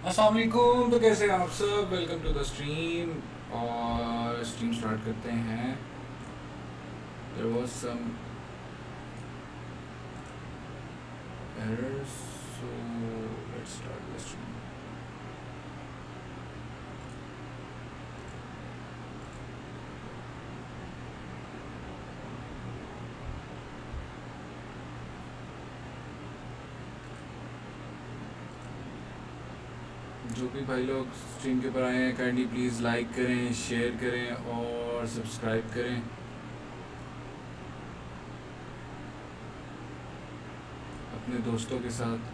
अस्सलाम वालेकुम। तो कैसे हैं आप सब? Welcome to the stream. और स्ट्रीम स्टार्ट करते हैं। There was some errors, so let's start the stream. जो भी भाई लोग स्ट्रीम के ऊपर आए हैं, काइंडली प्लीज़ लाइक करें, शेयर करें और सब्सक्राइब करें अपने दोस्तों के साथ।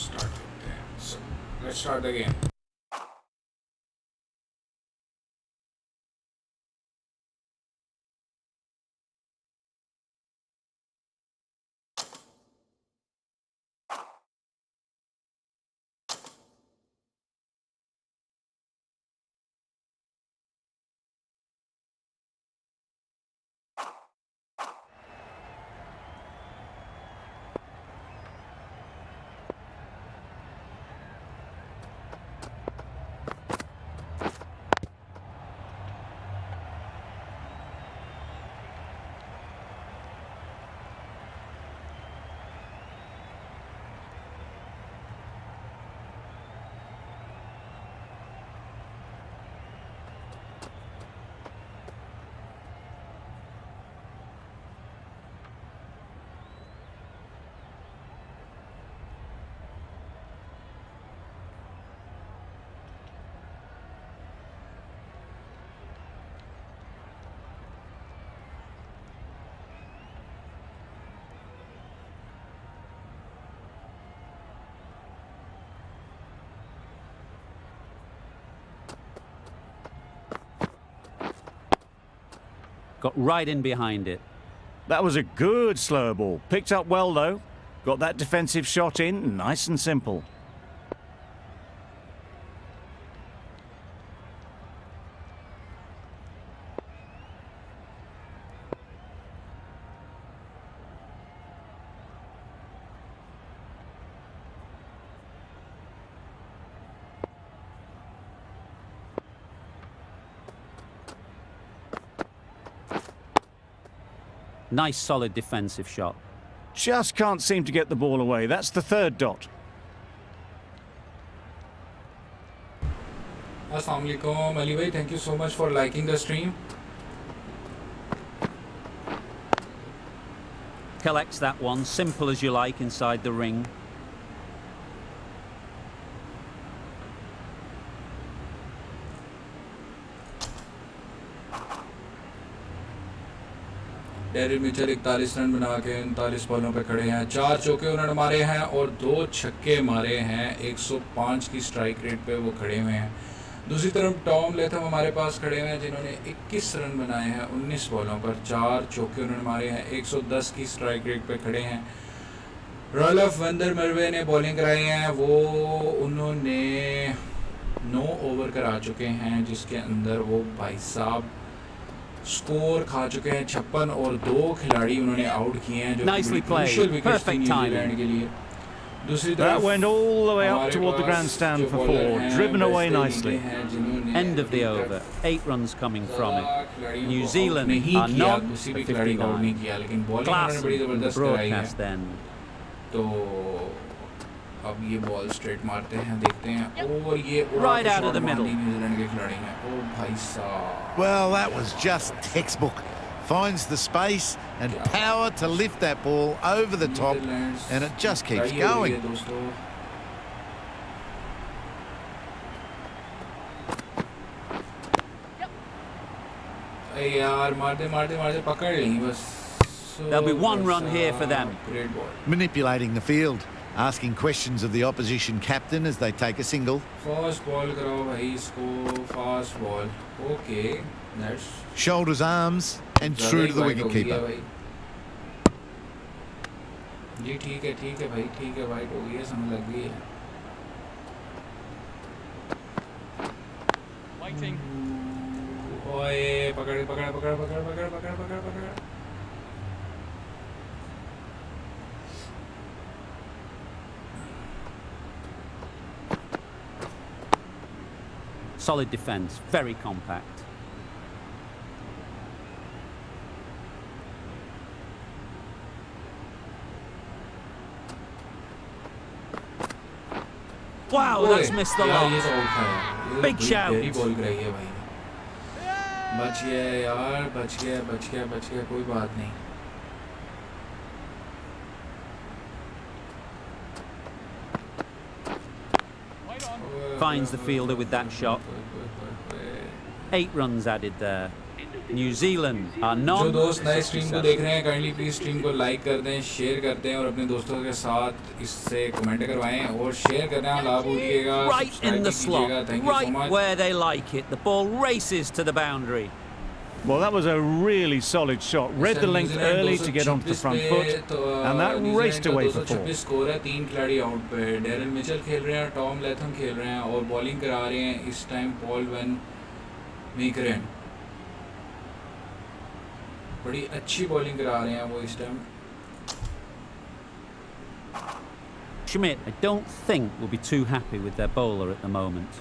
स्टार्ट करते हैं। सो let's start again. Got right in behind it. That was a good slow ball. Picked up well, though. Got that defensive shot in, nice and simple. Nice solid defensive shot. Just can't seem to get the ball away. That's the third dot. अस्सलाम वालेकुम अली भाई, thank you so much for liking the stream. Collects that one, simple as you like, inside the ring. Daryl Mitchell 41 run बना के 39 बॉलों पे खड़े हैं। 4 चौके उन्होंने मारे हैं और 2 छक्के मारे हैं। 105 की स्ट्राइक रेट पे वो खड़े हुए हैं। दूसरी तरफ टॉम लेथम हमारे पास खड़े हुए हैं, जिन्होंने 21 रन बनाए हैं 19 बॉलों पर। 4 चौके उन्होंने मारे हैं। 110 की स्ट्राइक रेट पे खड़े हैं। रॉल्फ वंदर मरवे ने बॉलिंग कराई है, वो उन्होंने 9 ओवर करा चुके हैं, जिसके अंदर वो भाई साहब स्कोर खा चुके हैं 56 और 2 खिलाड़ी उन्होंने आउट किए हैं, जो क्रूशियल विकेट्स थी न्यूजीलैंड के लिए। दूसरी तरफ That went all the way up toward the grandstand for 4, driven away nicely. End of the over, 8 runs coming from it. New Zealand are not किसी भी खिलाड़ी को आउट नहीं किया, लेकिन बॉलिंग class उन्होंने बड़ी in the ज़बरदस्त कराई है। broadcast end. तो अब ये बॉल स्ट्रेट मारते हैं, देखते हैं। और ये Right out of the middle. New Zealand के खिलाड़ी हैं। ओ भाई साहब, Well, that was just textbook. Finds the space and power to lift that ball over the top, and it just keeps going. दोस्तों यार मारते मारते मारते पकड़ ली बस। There'll be one run here for them. Great ball. Manipulating the field, asking questions of the opposition captain as they take a single. Fast ball कराओ भाई इसको. Fast ball. Okay. That's Shoulders, arms, and through to the wicket-keeper. जी ठीक है भाई ठीक है. White हो गई है, समय लग गई है. ओए पकड़. Solid defence, very compact. Wow, that's missed the यार, lot. ये तो आउट था यार. Big shout. बड़ी बॉल कराई है भाई ने. बच गया यार, बच गया, कोई बात नहीं. Finds the fielder with that shot. 8 runs added there. New Zealand are जो not. दोस्त नए स्ट्रीम को देख रहे हैं, काइंडली प्लीज स्ट्रीम को लाइक कर दें, शेयर कर दें और अपने दोस्तों के साथ इससे कमेंट करवाएं और शेयर करना ना भूलिएगा. Right in the slot, right where they like it. The ball races to the boundary. Well, that was a really solid shot. Read the length early to get onto the front foot, and that raced away for 4. 226 score है, 3 खिलाड़ी out पे. Darren Mitchell खेल रहे हैं, Tom Latham खेल रहे हैं और बॉलिंग करा रहे हैं इस टाइम पॉल वैन मीकरेन. बड़ी अच्छी बॉलिंग करा रहे हैं वो इस time. Schmidt, I don't think, will be too happy with their bowler at the moment.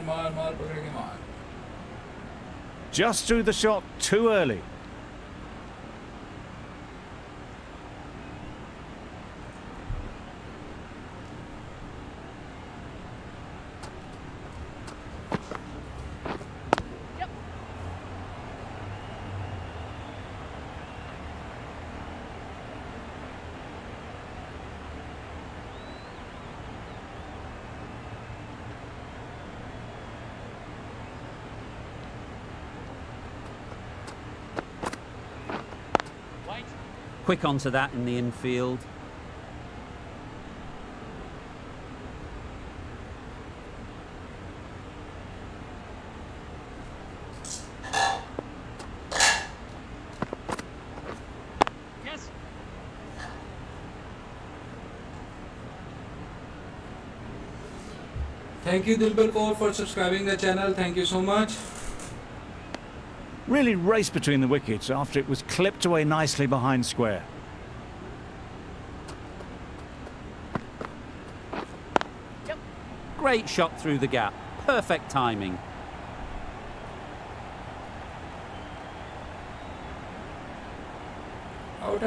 मार पकड़ के मार. Just threw the shot too early. Quick onto that in the infield. Yes. Thank you Dilbar Kaur for subscribing the channel. Thank you so much. Really raced between the wickets after it was clipped away nicely behind square. Great shot through the gap. Perfect timing. Out.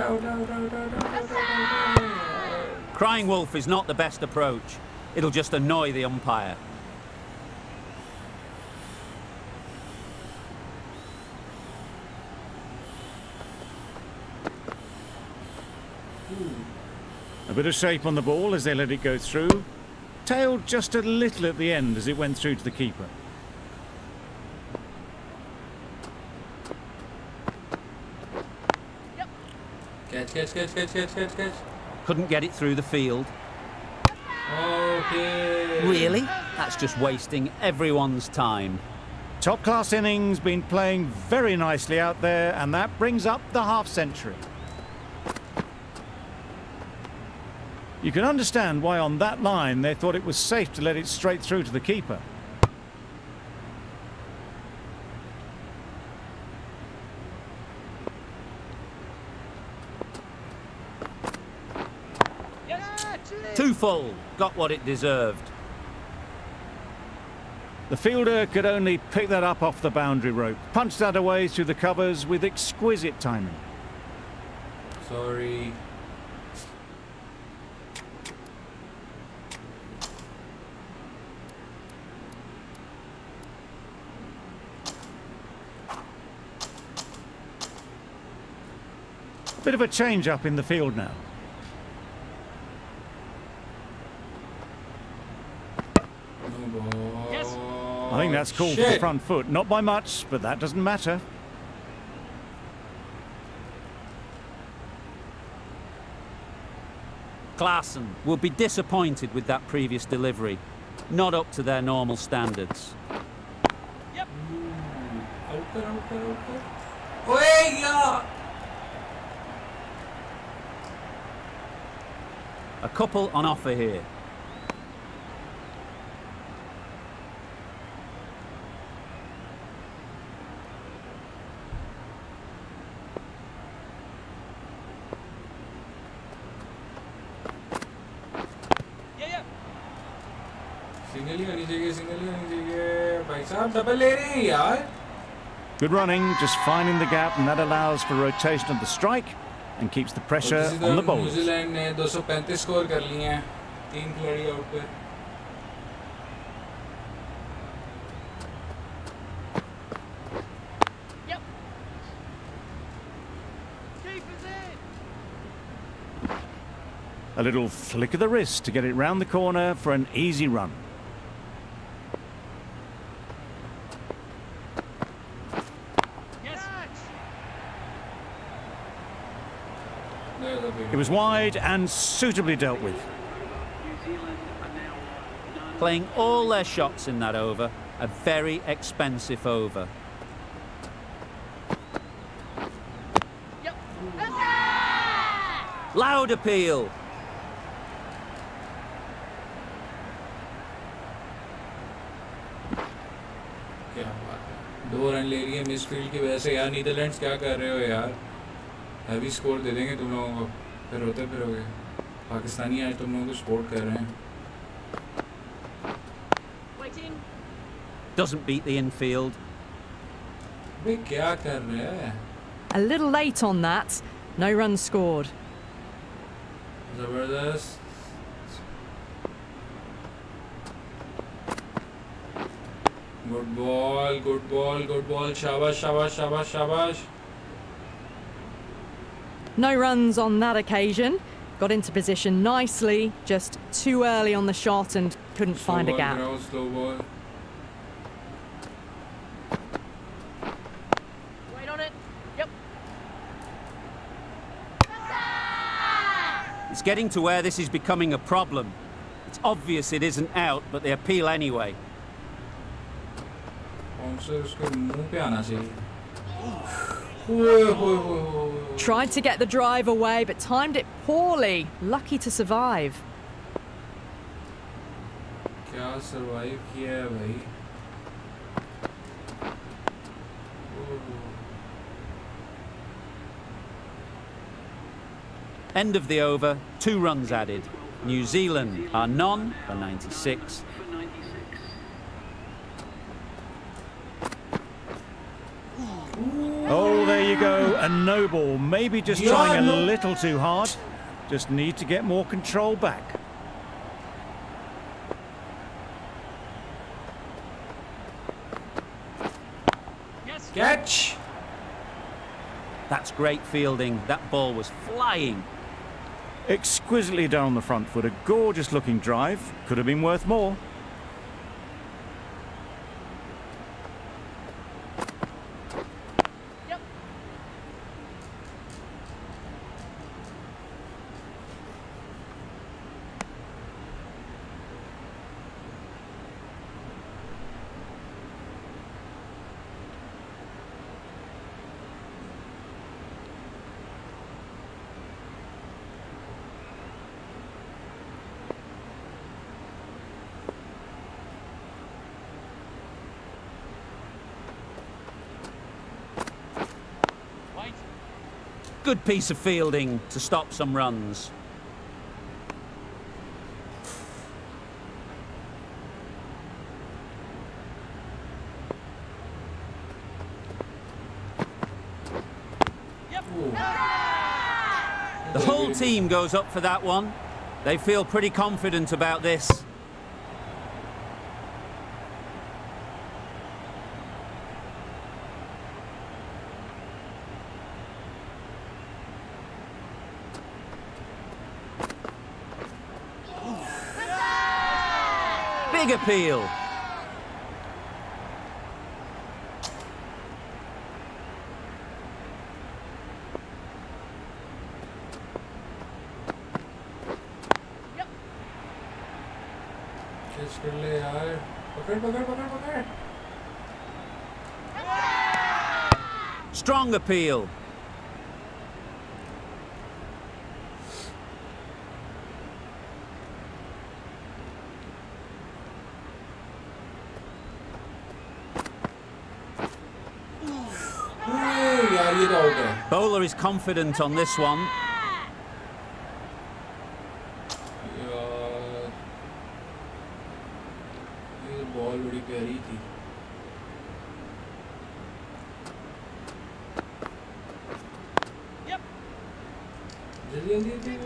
Crying wolf is not the best approach. It'll just annoy the umpire. A bit of shape on the ball as they let it go through. Tailed just a little at the end as it went through to the keeper. Catch. Couldn't get it through the field. Okay. Really? That's just wasting everyone's time. Top class innings, been playing very nicely out there, and that brings up the half century. You can understand why on that line they thought it was safe to let it straight through to the keeper. Too full. Got what it deserved. The fielder could only pick that up off the boundary rope. Punched that away through the covers with exquisite timing. Sorry. Bit of a change up in the field now. No ball. Yes. I think that's called for the shit. front foot. Not by much, but that doesn't matter. Klaassen will be disappointed with that previous delivery. Not up to their normal standards. Yep. Out कर. ओए यार. A couple on offer here. Yeah. Single ही होनी चाहिए. भाई साहब double ले रहे हैं यार. Good running, just finding the gap, and that allows for rotation of the strike and keeps the pressure और किसी on the तरह bowlers. न्यूजीलैंड ने 235 स्कोर कर लिए हैं. 3 खिलाड़ी आउट पे. Yep. Keeper's in. A little flick of the wrist to get it round the corner for an easy run. Yes. It was wide and suitably dealt with. Playing all their shots in that over. A very expensive over. Yep. Loud appeal. क्या बात है. 2 run ले लिए misfield की वजह से यार. Netherlands क्या कर रहे हो यार. हैवी स्कोर दे देंगे तुम लोगों को. फिर होते फिरोगे. पाकिस्तानी आज तुम लोगों को सपोर्ट कर रहे हैं. Waiting. Doesn't beat the infield. भाई क्या कर रहे हैं. A little late on that. No runs scored. जबरदस्त. Good ball. शाबाश. No runs on that occasion. Got into position nicely, just too early on the shot and couldn't find a gap. Slow ball. Wait on it. Yep. It's getting to where this is becoming a problem. It's obvious it isn't out, but they appeal anyway. Bouncer उसके मुंह पे आना चाहिए. ओए. Tried to get the drive away, but timed it poorly. Lucky to survive. क्या survive किया है भाई. End of the over, 2 runs added. New Zealand are none for 96. Oh, there you go, a no ball. Maybe just trying a little too hard. Just need to get more control back. Yes. Catch. That's great fielding. That ball was flying. Exquisitely done on the front foot. A gorgeous looking drive. Could have been worth more. Yep. Wait. Good piece of fielding to stop some runs. Yep. The whole team goes up for that one. They feel pretty confident about this. Big appeal. Catch कर ले यार पकड़ पकड़ पकड़ पकड़ Strong appeal. यार ये तो आउट है Bowler is confident on this one. यार ये बॉल बड़ी प्यारी थी Yep. जल्दी जल्दी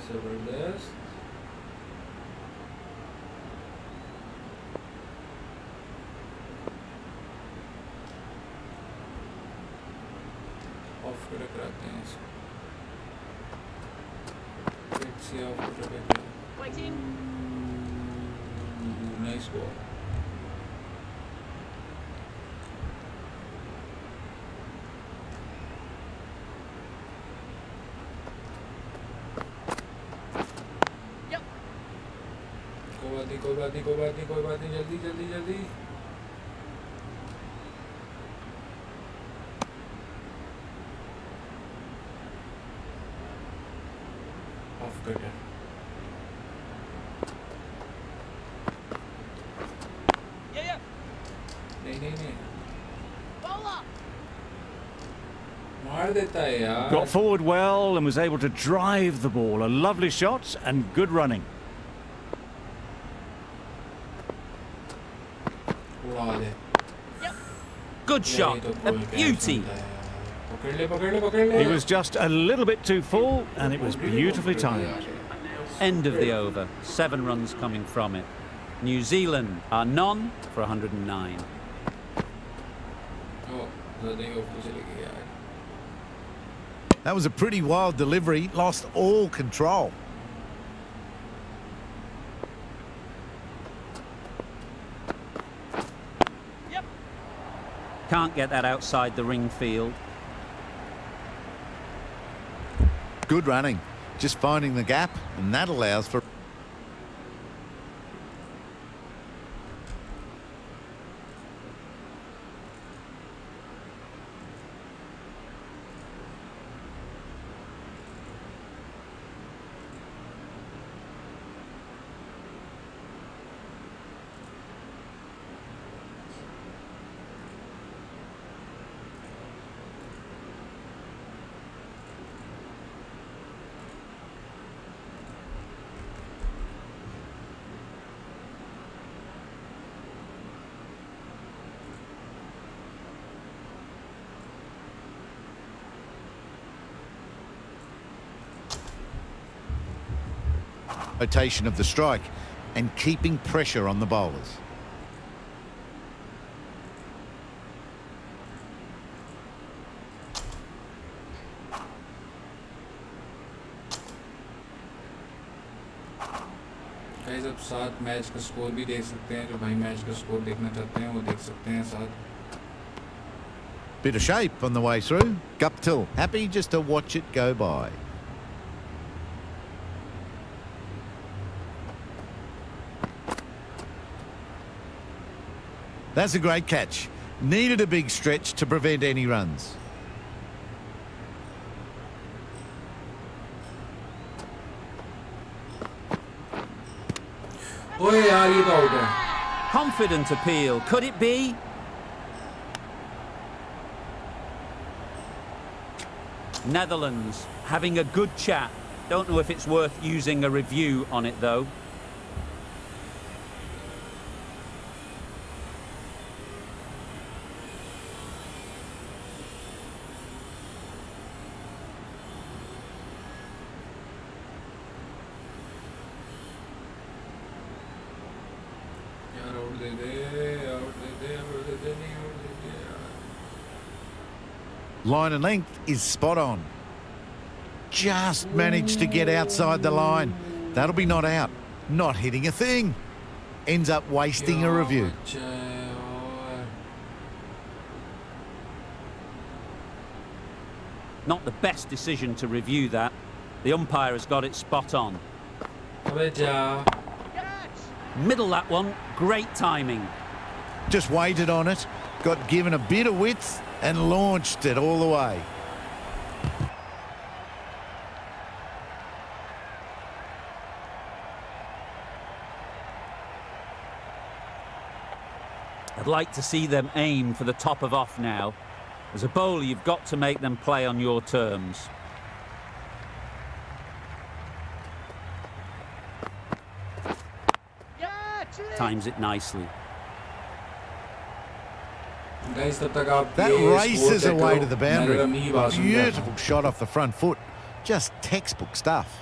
जबरदस्त ऑफ कर कराते हैं इसको लेट्स सी ऑफ कर देते हैं Waiting. Nice ball Yep. कोई बात नहीं कोई बात नहीं कोई बात नहीं कोई बात नहीं जल्दी जल्दी जल्दी ऑफ कट है Yeah, yeah. नहीं नहीं नहीं Bowler. मार देता है यार Got forward well and was able to drive the ball. A lovely shot and good running. उड़ा दे Good shot. तो A beauty. पकड़ ले पकड़ ले पकड़ ले He was just a little bit too full and it was beautifully timed. End of the over. 7 runs coming from it. New Zealand are none for 109. ओ ज़्यादा ही of चली गई यार That was a pretty wild delivery. Lost all control. Yep. Can't get that outside the ring field. Good running. Just finding the gap, and that allows for... rotation of the strike and keeping pressure on the bowlers. Guys अब साथ match का score भी देख सकते हैं जो भाई match का स्कोर देखना चाहते हैं वो देख सकते हैं साथ Bit of shape on the way through. Guptill happy just to watch it go by. That's a great catch. Needed a big stretch to prevent any runs. ओए यार ये तो आउट है Confident appeal. Could it be? Netherlands having a good chat. Don't know if it's worth using a review on it though. यार out दे दे out दे दे out दे दे नहीं out दे दे यार Line and length is spot on. Just managed to get outside the line. That'll be not out. Not hitting a thing. Ends up wasting a review. अच्छा है और Not the best decision to review that. The umpire has got it spot on. अबे जा Catch! Middle that one, great timing. Just waited on it, got given a bit of width and launched it all the way. I'd like to see them aim for the top of off now. As a bowler, you've got to make them play on your terms. Catch it! Times it nicely. Guys तब तक आप That ये races score check away करो। to the मैं boundary. जरा मी बात सुन रहा था। Beautiful shot off the front foot. Just textbook stuff.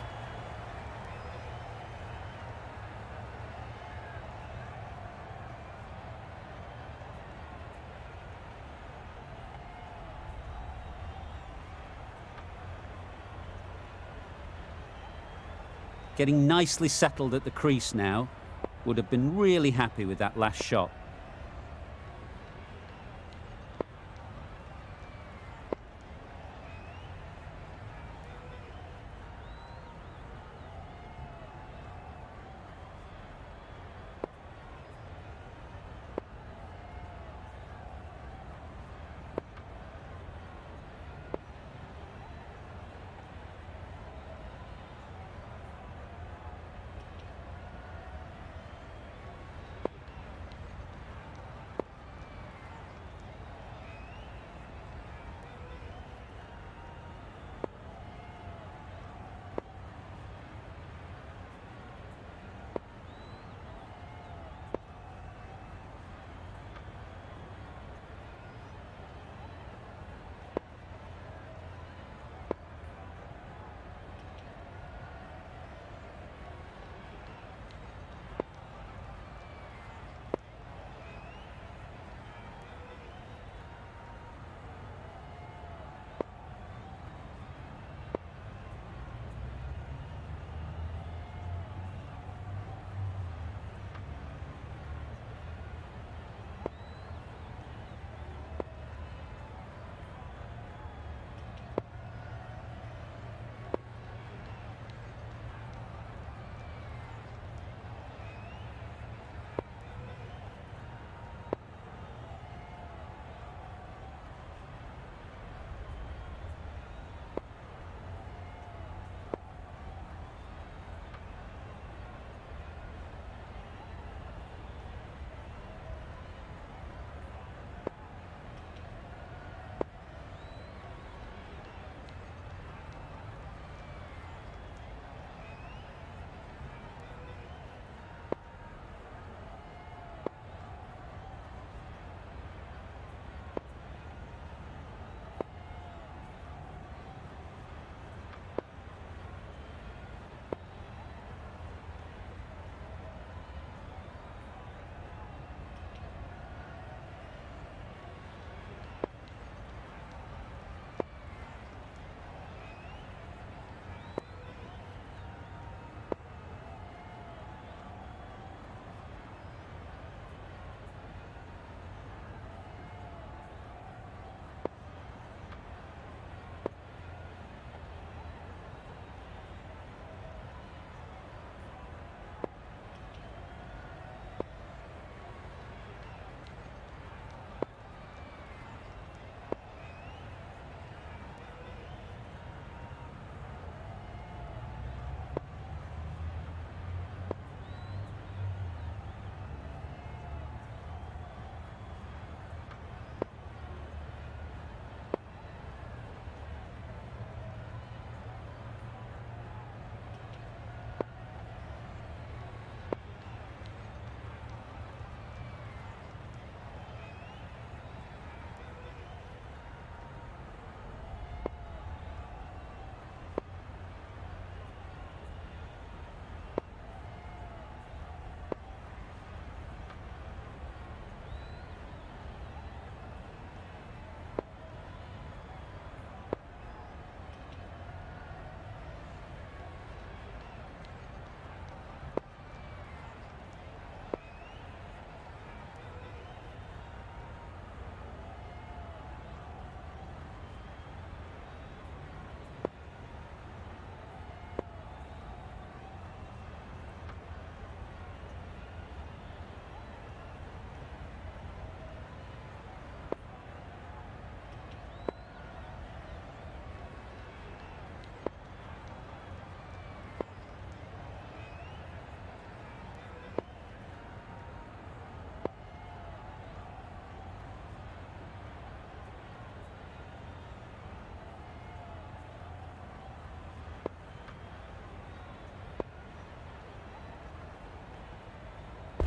Getting nicely settled at the crease now. Would have been really happy with that last shot.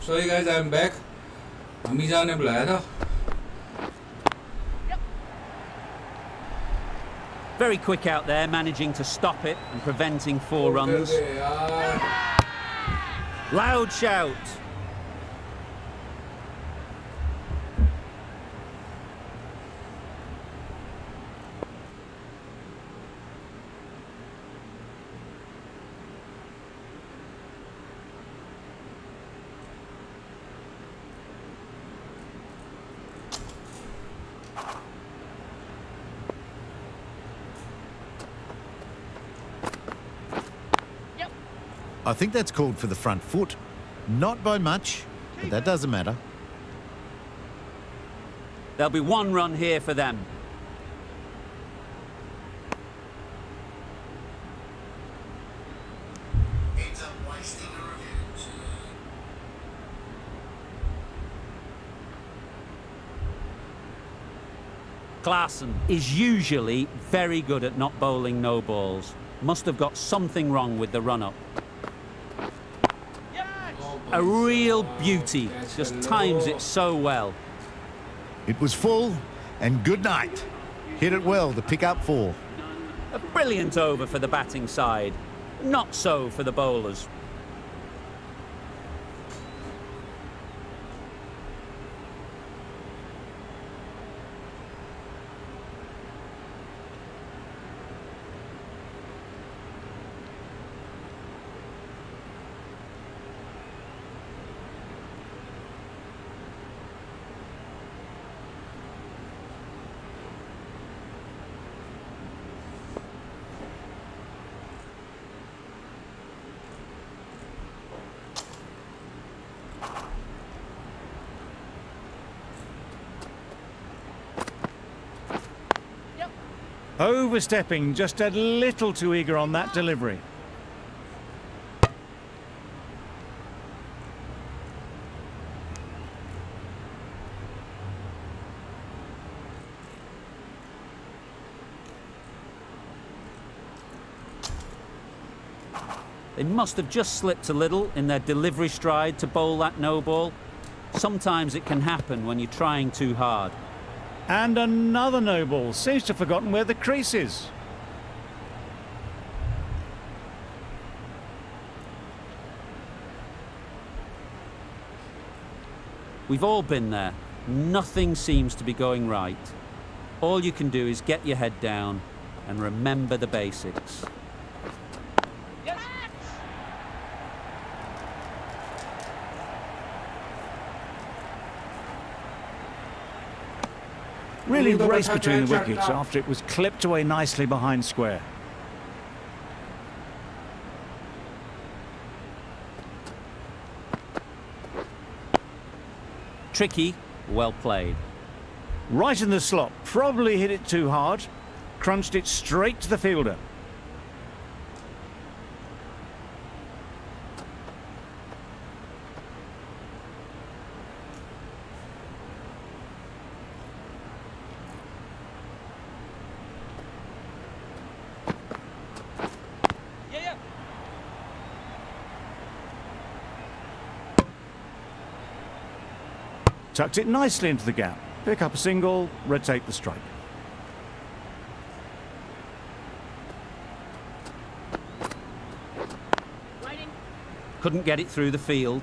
Sorry guys, I am back. अम्मी जान ने बुलाया था. Very quick out there, managing to stop it and preventing 4 runs. Loud shout. I think that's called for the front foot. Not by much, but that doesn't matter. There'll be 1 run here for them. Klaassen is usually very good at not bowling no balls. Must have got something wrong with the run-up. A real beauty, just times it so well. It was full, and good night. Hit it well to pick up 4. A brilliant over for the batting side, not so for the bowlers. Overstepping, just a little too eager on that delivery. They must have just slipped a little in their delivery stride to bowl that no ball. Sometimes it can happen when you're trying too hard. And another no ball. Seems to have forgotten where the crease is. We've all been there. Nothing seems to be going right. All you can do is get your head down and remember the basics. Really raced between the wickets after it was clipped away nicely behind square. Tricky, well played. Right in the slot, probably hit it too hard. Crunched it straight to the fielder. Tucked it nicely into the gap. Pick up a single, rotate the strike. Couldn't get it through the field.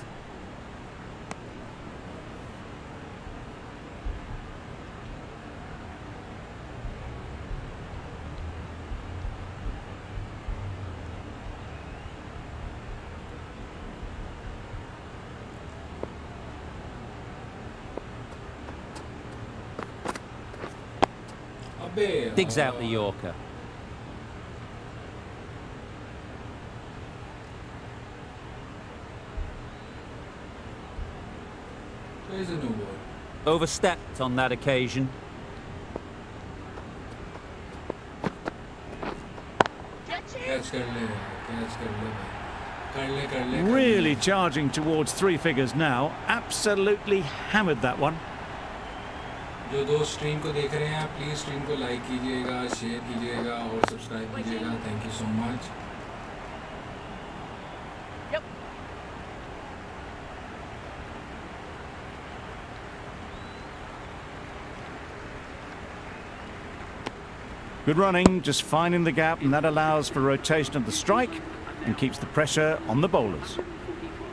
Digs out the Yorker. There's a no ball. Overstepped on that occasion. Catch कर ले, catch कर ले. Really charging towards 3 figures now. Absolutely hammered that one. जो दोस्त stream को देख रहे हैं प्लीज़ स्ट्रीम को लाइक कीजिएगा, शेयर कीजिएगा और सब्सक्राइब कीजिएगा. Thank you so much. Good running, just finding the gap, and that allows for rotation of the strike and keeps the pressure on the bowlers.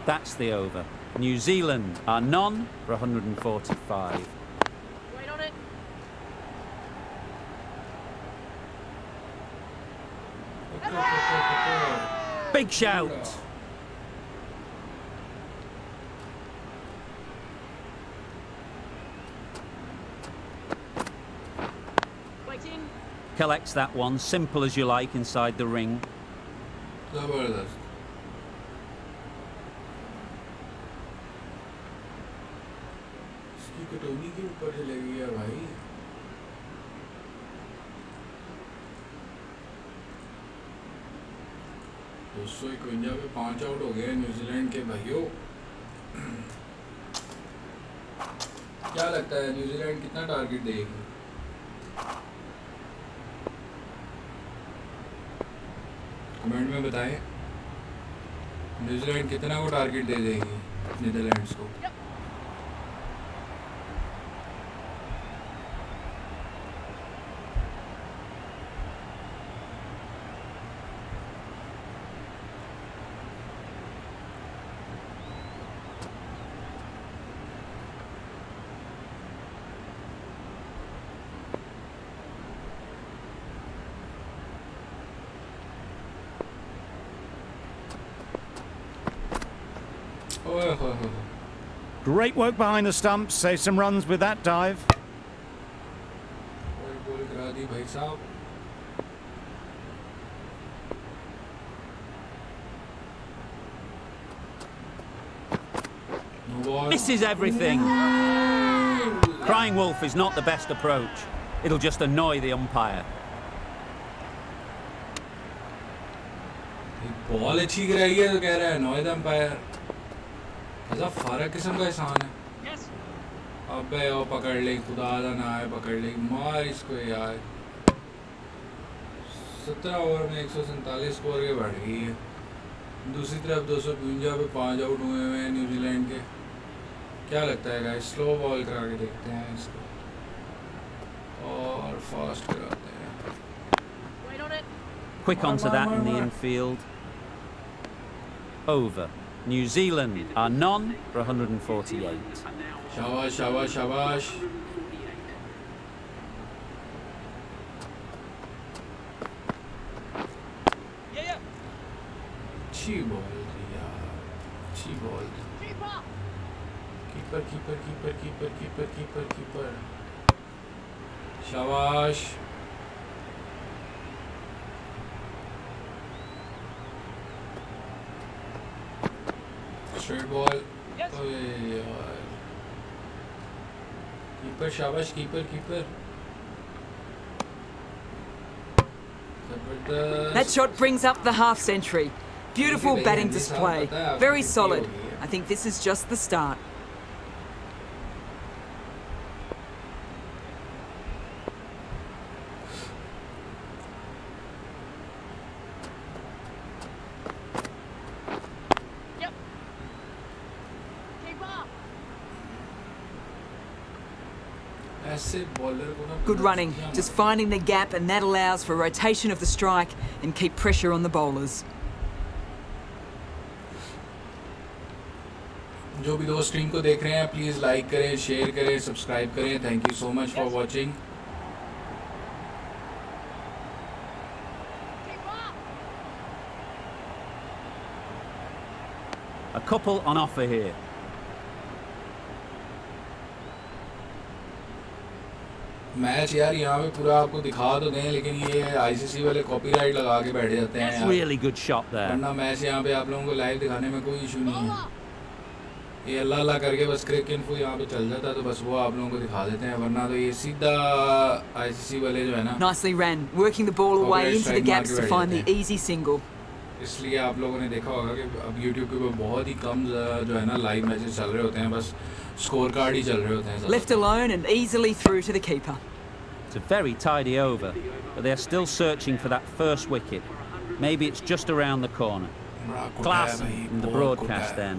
That's the over. New Zealand are none for 145. Wait on it. Big shout. Waiting. Collects that one, simple as you like, inside the ring. जबरदस्त. इसकी कटौनी के ऊपर चले गई है भाई. दो सौ 51 पे 5 आउट हो गए न्यूजीलैंड के भाइयों. क्या लगता है न्यूजीलैंड कितना टारगेट देगी? कमेंट में बताएं न्यूजीलैंड कितना को टारगेट दे देगी नीदरलैंड्स को. Great work behind the stumps, save some runs with that dive. गोल करा दी भाई साहब. No ball. Misses everything. Crying wolf is not the best approach. It'll just annoy the umpire. Ball अच्छी गिराई है तो कह रहा है नॉइज अंपायर. ऐसा फारक किस्म का एहसान है. Yes. अबे वो पकड़ ले, खुदा दा ना आए पकड़ ले, मार इसको यार. 17 ओवर में 147 स्कोर के बढ़ गई है. दूसरी तरफ 252 पे 5 आउट हुए हैं न्यूजीलैंड के. क्या लगता है गाइस? स्लो बॉल करा के देखते हैं इसको और फास्ट कराते हैं. Wait on it. Quick onto that in the infield. Over. New Zealand are none for 148. शाबाश शाबाश शाबाश. Yeah. अच्छी बॉल थी यार, अच्छी बॉल थी. Keeper. Keeper keeper keeper keeper keeper keeper keeper. शाबाश. Straight ball. Yes. ओए यार. कीपर शाबाश कीपर कीपर. जबरदस्त. That shot brings up the half century. Beautiful batting display. Very solid. I think this is just the start. Yep. Keeper. ऐसे bowler को ना Good running. Just finding the gap, and that allows for rotation of the strike and keep pressure on the bowlers. जो भी दोस्त stream को देख रहे हैं प्लीज़ लाइक करें, शेयर करें, सब्सक्राइब करें. Thank you so much for watching. Keeper. A couple on offer here. Match यार यहाँ पे पूरा आपको दिखा तो दें, लेकिन ये आईसीसी वाले कॉपीराइट लगा के बैठ जाते हैं यार. Really good shot there. वरना मैच यहाँ पे आप लोगों को लाइव दिखाने में कोई इशू नहीं है. ये अल्लाह अल्लाह करके बस क्रिक इन्फो यहाँ पे चल जाता तो बस वो आप लोगों को दिखा देते हैं. वरना तो ये सीधा आईसीसी वाले जो है ना, Nicely ran, working the ball away Copyright into the strike gaps मार के to find बैठ the easy single. इसलिए आप लोगों ने देखा होगा कि अब यूट्यूब के ऊपर बहुत ही कम जो है ना लाइव मैचेस चल रहे होते हैं. बस स्कोर कार्ड ही चल रहे होते हैं. Left alone and easily through to the keeper. It's a very tidy over, but they're still searching for that first wicket. Maybe it's just around the corner. बड़ा कुटा है Class भाई, from the बहुत कुटा broadcast है. then.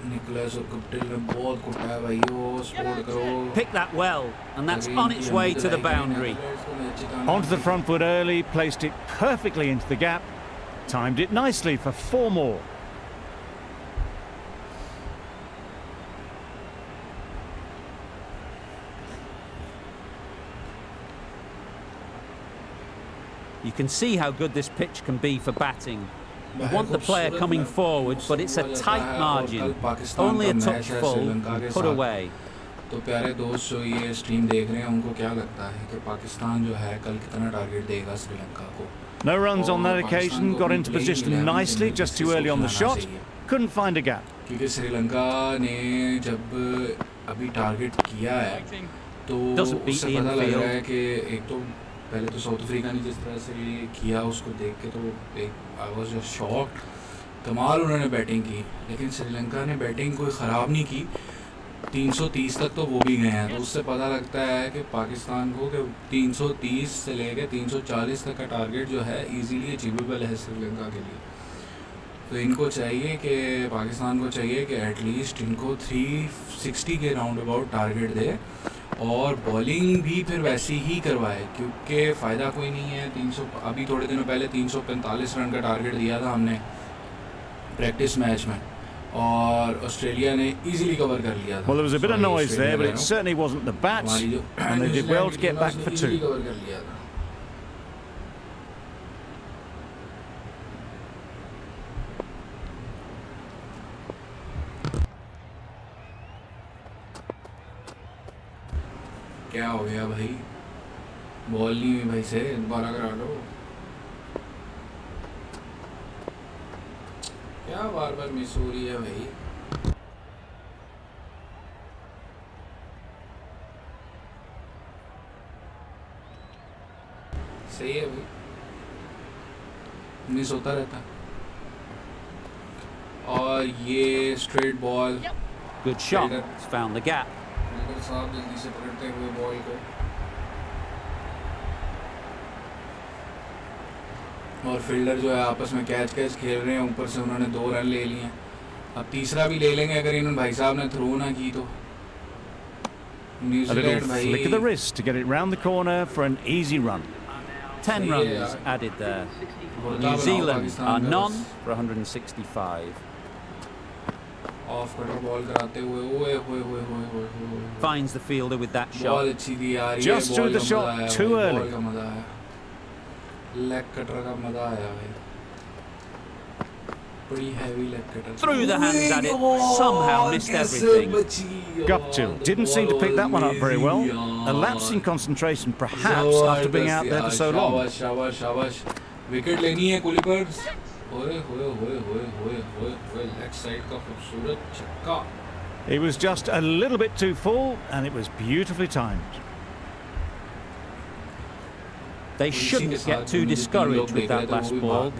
Nicholas और Guptill ने बहुत कुटा है भाइयों, सपोर्ट करो। Picked that well, and that's on its way to the boundary. Onto the front foot early, placed it perfectly into the gap. Timed it nicely for 4 more. You can see how good this pitch can be for batting. You want the player coming forward, but it's a tight margin. Only a touch full, put away. तो प्यारे दोस्त जो ये stream देख रहे हैं उनको क्या लगता है कि पाकिस्तान जो है कल कितना टारगेट देगा श्रीलंका को? No runs on that occasion, got into position nicely, just too early on the shot. Couldn't find a gap. क्योंकि श्रीलंका ने जब अभी टारगेट किया है तो उससे पता लग रहा है कि एक तो पहले तो साउथ अफ्रीका ने जिस तरह से किया उसको देख के तो एक आई वाज जस्ट शॉक्ड। कमाल उन्होंने बैटिंग की, लेकिन श्रीलंका ने बैटिंग कोई ख़राब नहीं की। 330 तक तो वो भी गए हैं, तो उससे पता लगता है कि पाकिस्तान को कि 330 से लेकर 340 तक का टारगेट जो है इजीली अचीवेबल है श्रीलंका के लिए। तो इनको चाहिए कि पाकिस्तान को चाहिए कि एटलीस्ट इनको 360 के राउंड अबाउट टारगेट दे और बॉलिंग भी फिर वैसी ही करवाए, क्योंकि फ़ायदा कोई नहीं है। 300 अभी थोड़े दिनों पहले 345 रन का टारगेट दिया था हमने प्रैक्टिस मैच में और ऑस्ट्रेलिया ने इजीली कवर कर लिया था। Well, there was a bit of noise there, but it certainly wasn't the bats, and they did well to get back for 2. Cover कर लिया था। क्या हो गया भाई, बॉल नहीं हुई भाई से, दोबारा करा लो। क्या बार बार मिस हो रही है भाई? सही है भाई, मिस होता रहता। और ये straight ball, Good shot. It's found the gap. साहब जल्दी से पकड़ते हुए बॉल को, और फील्डर जो है आपस में कैच खेल रहे हैं। ऊपर से उन्होंने 2 रन ले लिए हैं, अब तीसरा भी ले लेंगे अगर इन्होंने भाई साहब ने थ्रो ना की तो। A little flick of the wrist to get it round the corner for an easy run. 10 runs added there. New Zealand are none for 165. Off cutter ball कराते हुए ओए होए होए होए होए, Finds the fielder with that बहुत shot. अच्छी थी यार ये। Just threw the shot too early. Ball का मजा आया, लेग कटर का मजा आया भाई, बड़ी heavy leg cutter. Threw the hands at it, somehow missed everything. Guptill didn't seem to pick that one up very well. A lapse in concentration, perhaps, after being out there for so long. शाबाश शाबाश शाबाश, wicket लेनी है कुली पर। ओए होए होए होए होए होए होए, लेग साइड का खूबसूरत छक्का। He was just a little bit too full, and it was beautifully timed. They shouldn't get too discouraged with that last ball.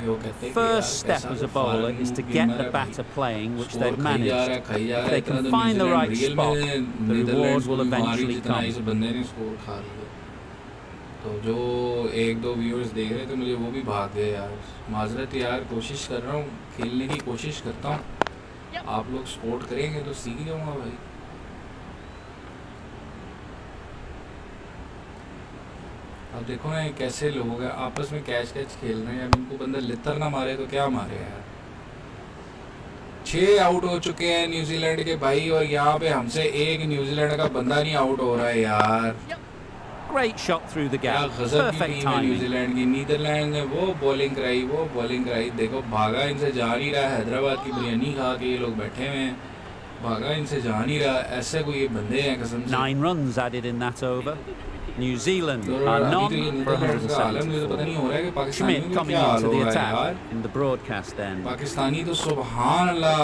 First step as a bowler is to get the batter playing, which they've managed. If they can find the right spot, the reward will eventually come. तो जो 1-2 viewers देख रहे थे मुझे वो भी भाग गए यार, माजरत यार, कोशिश कर रहा हूँ, खेलने की कोशिश करता हूँ। आप लोग सपोर्ट करेंगे तो सीख जाऊँगा भाई। अब देखो ना कैसे लोग हैं आपस में कैच खेल रहे हैं, अब इनको बंदा लितर ना मारे तो क्या मारे यार। 6 आउट हो चुके हैं न्यूजीलैंड के भाई, और यहाँ पे हमसे एक न्यूजीलैंड का बंदा नहीं आउट हो रहा है यार। Great shot through the क्या gap. गजब की Perfect टीम है timing. न्यूजीलैंड की। नीदरलैंड ने वो बॉलिंग कराई, देखो भागा इनसे जा नहीं रहा। हैदराबाद की बिरयानी खा के ये लोग बैठे हुए हैं, भागा इनसे जा नहीं रहा। ऐसे कोई ये बंदे हैं कसम से। 9 runs added in that over. New Zealand और are अभी तो none ये for नीदरलैंड का हाल है, मुझे तो पता नहीं हो रहा है कि पाकिस्तानी Schmidt में coming क्या हाल into हो the रहा है यार। attack in the broadcast then. Pakistani तो सुभान अल्लाह,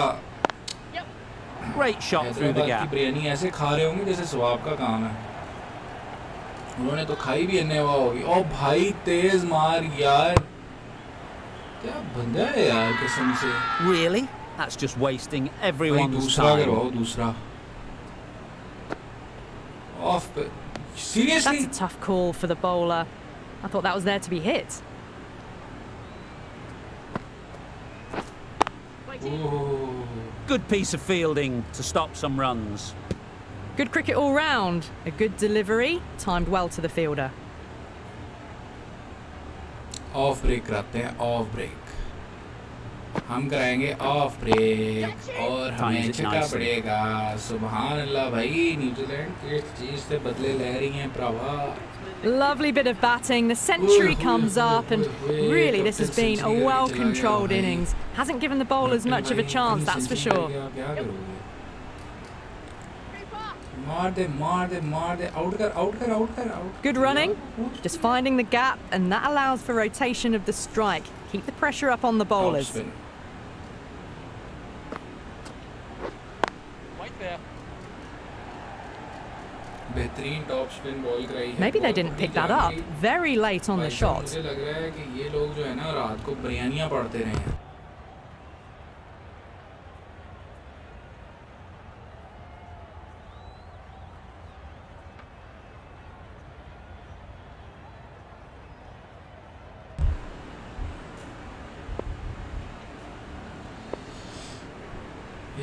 Great shot through the Hyderabad की gap. बिरयानी ऐसे खा रहे होंगे जैसे स्वाब का काम है। उन्होंने तो खाई भी अन्य हुआ होगी। ओ भाई तेज मार यार, क्या बंदा है यार कसम से। Really? That's just wasting भाई everyone's दूसरा time. करवाओ, दूसरा ऑफ पे। Seriously That's a tough call for the bowler. I thought that was there to be hit. Oh Good piece of fielding to stop some runs. Good cricket all round. A good delivery, timed well to the fielder. Off break कराते हैं, of break हम कराएंगे, of break और हमें छक्का पड़ेगा। सुभान अल्लाह भाई, न्यूजीलैंड किस चीज से बदले ले रही हैं Prabha. Lovely bit of batting. The century comes up, and really this has been a well-controlled innings. Hasn't given the bowlers much of a chance, that's for sure. मार दे, मार दे, मार दे, आउट कर, आउट कर, आउट कर, out. Good running, just finding the gap, and that allows for rotation of the strike. Keep the pressure up on the bowlers. Right there. बेहतरीन top spin ball कराई है। Maybe they didn't pick that up very late on the shot. मुझे लग रहा है कि ये लोग जो है ना रात को बिरयानियां पढ़ते रहे हैं।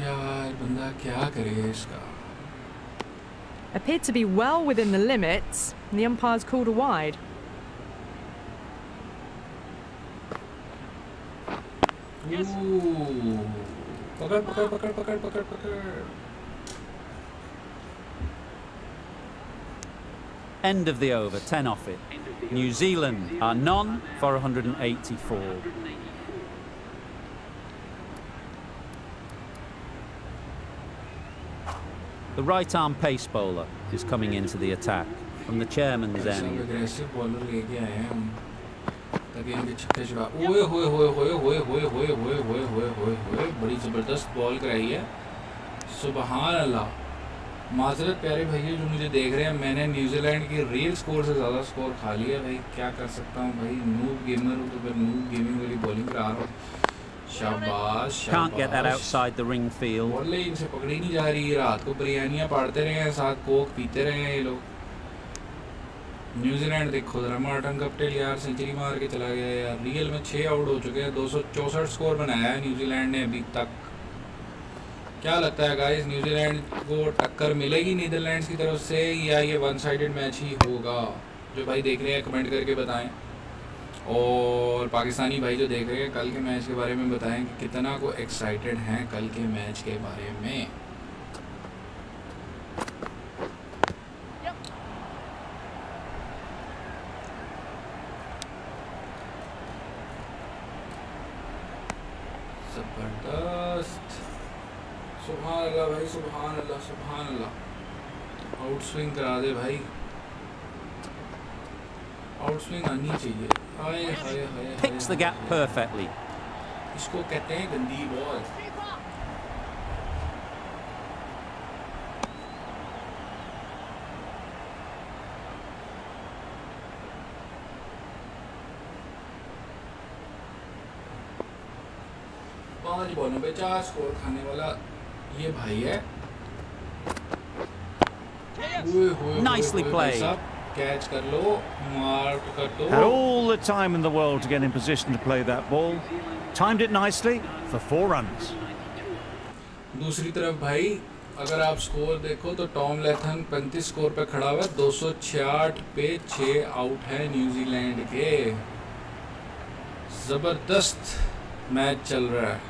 यार बंदा क्या करे इसका। Appeared to be well within the limits, and the umpire's called a wide. पकड़ पकड़ पकड़ पकड़ पकड़ पकड़। End of the over, 10 off it. New Zealand are none for 184. The right-arm pace bowler is coming into the attack from the chairman's end. aggressive bowler लेके आए हैं हम ताकि इनके छक्के छुड़ा। ओए होए होए होए होए होए होए होए होए होए होए होए बड़ी ज़बरदस्त बॉल कराई है। सुबहान अल्लाह। माजरत प्यारे भैया जो मुझे देख रहे हैं, मैंने न्यूजीलैंड की रियल स्कोर से ज़्यादा स्कोर खा लिया भाई। क्या कर सकता हूँ भाई, नूब गेमर हूँ तो फिर नूब गेमिंग वाली बॉलिंग करा रहा हूँ। शाबाश Can't get that शाबाश। outside the ring field. Ball इनसे पकड़ी नहीं जा रही। रात को बिरयानियां पाड़ते रहे हैं, साथ कोक पीते रहे हैं ये लोग। न्यूजीलैंड देखो जरा, मार्टिन गप्टिल यार सेंचुरी मार के चला गया यार। रियल में 6 आउट हो चुके हैं, 264 स्कोर बनाया है न्यूजीलैंड ने अभी तक। क्या लगता है गाइस, न्यूजीलैंड को टक्कर मिलेगी नीदरलैंड्स की तरफ से या ये वन साइडेड मैच ही होगा? जो भाई देख रहे हैं कमेंट करके बताएं, और पाकिस्तानी भाई जो देख रहे हैं कल के मैच के बारे में बताएं कि कितना को एक्साइटेड हैं कल के मैच के बारे में। जबरदस्त, सुभान अल्लाह भाई, सुभान अल्लाह, सुभान अल्लाह। आउट स्विंग करा दे भाई, आउट स्विंग आनी चाहिए। हाय हाय हाय। Picks the gap perfectly. इसको कहते हैं गंदी बॉल। पांच बॉलों पे 4 स्कोर खाने वाला ये भाई है। Nicely played. कैच कर लो, मार्क कर दो। Had all the time in the world to get in position to play that ball. Timed it nicely for 4 runs. दूसरी तरफ भाई अगर आप स्कोर देखो तो टॉम लेथन 35 स्कोर पे खड़ा हुआ है। 266 पे 6 आउट है न्यूजीलैंड के। जबरदस्त मैच चल रहा है।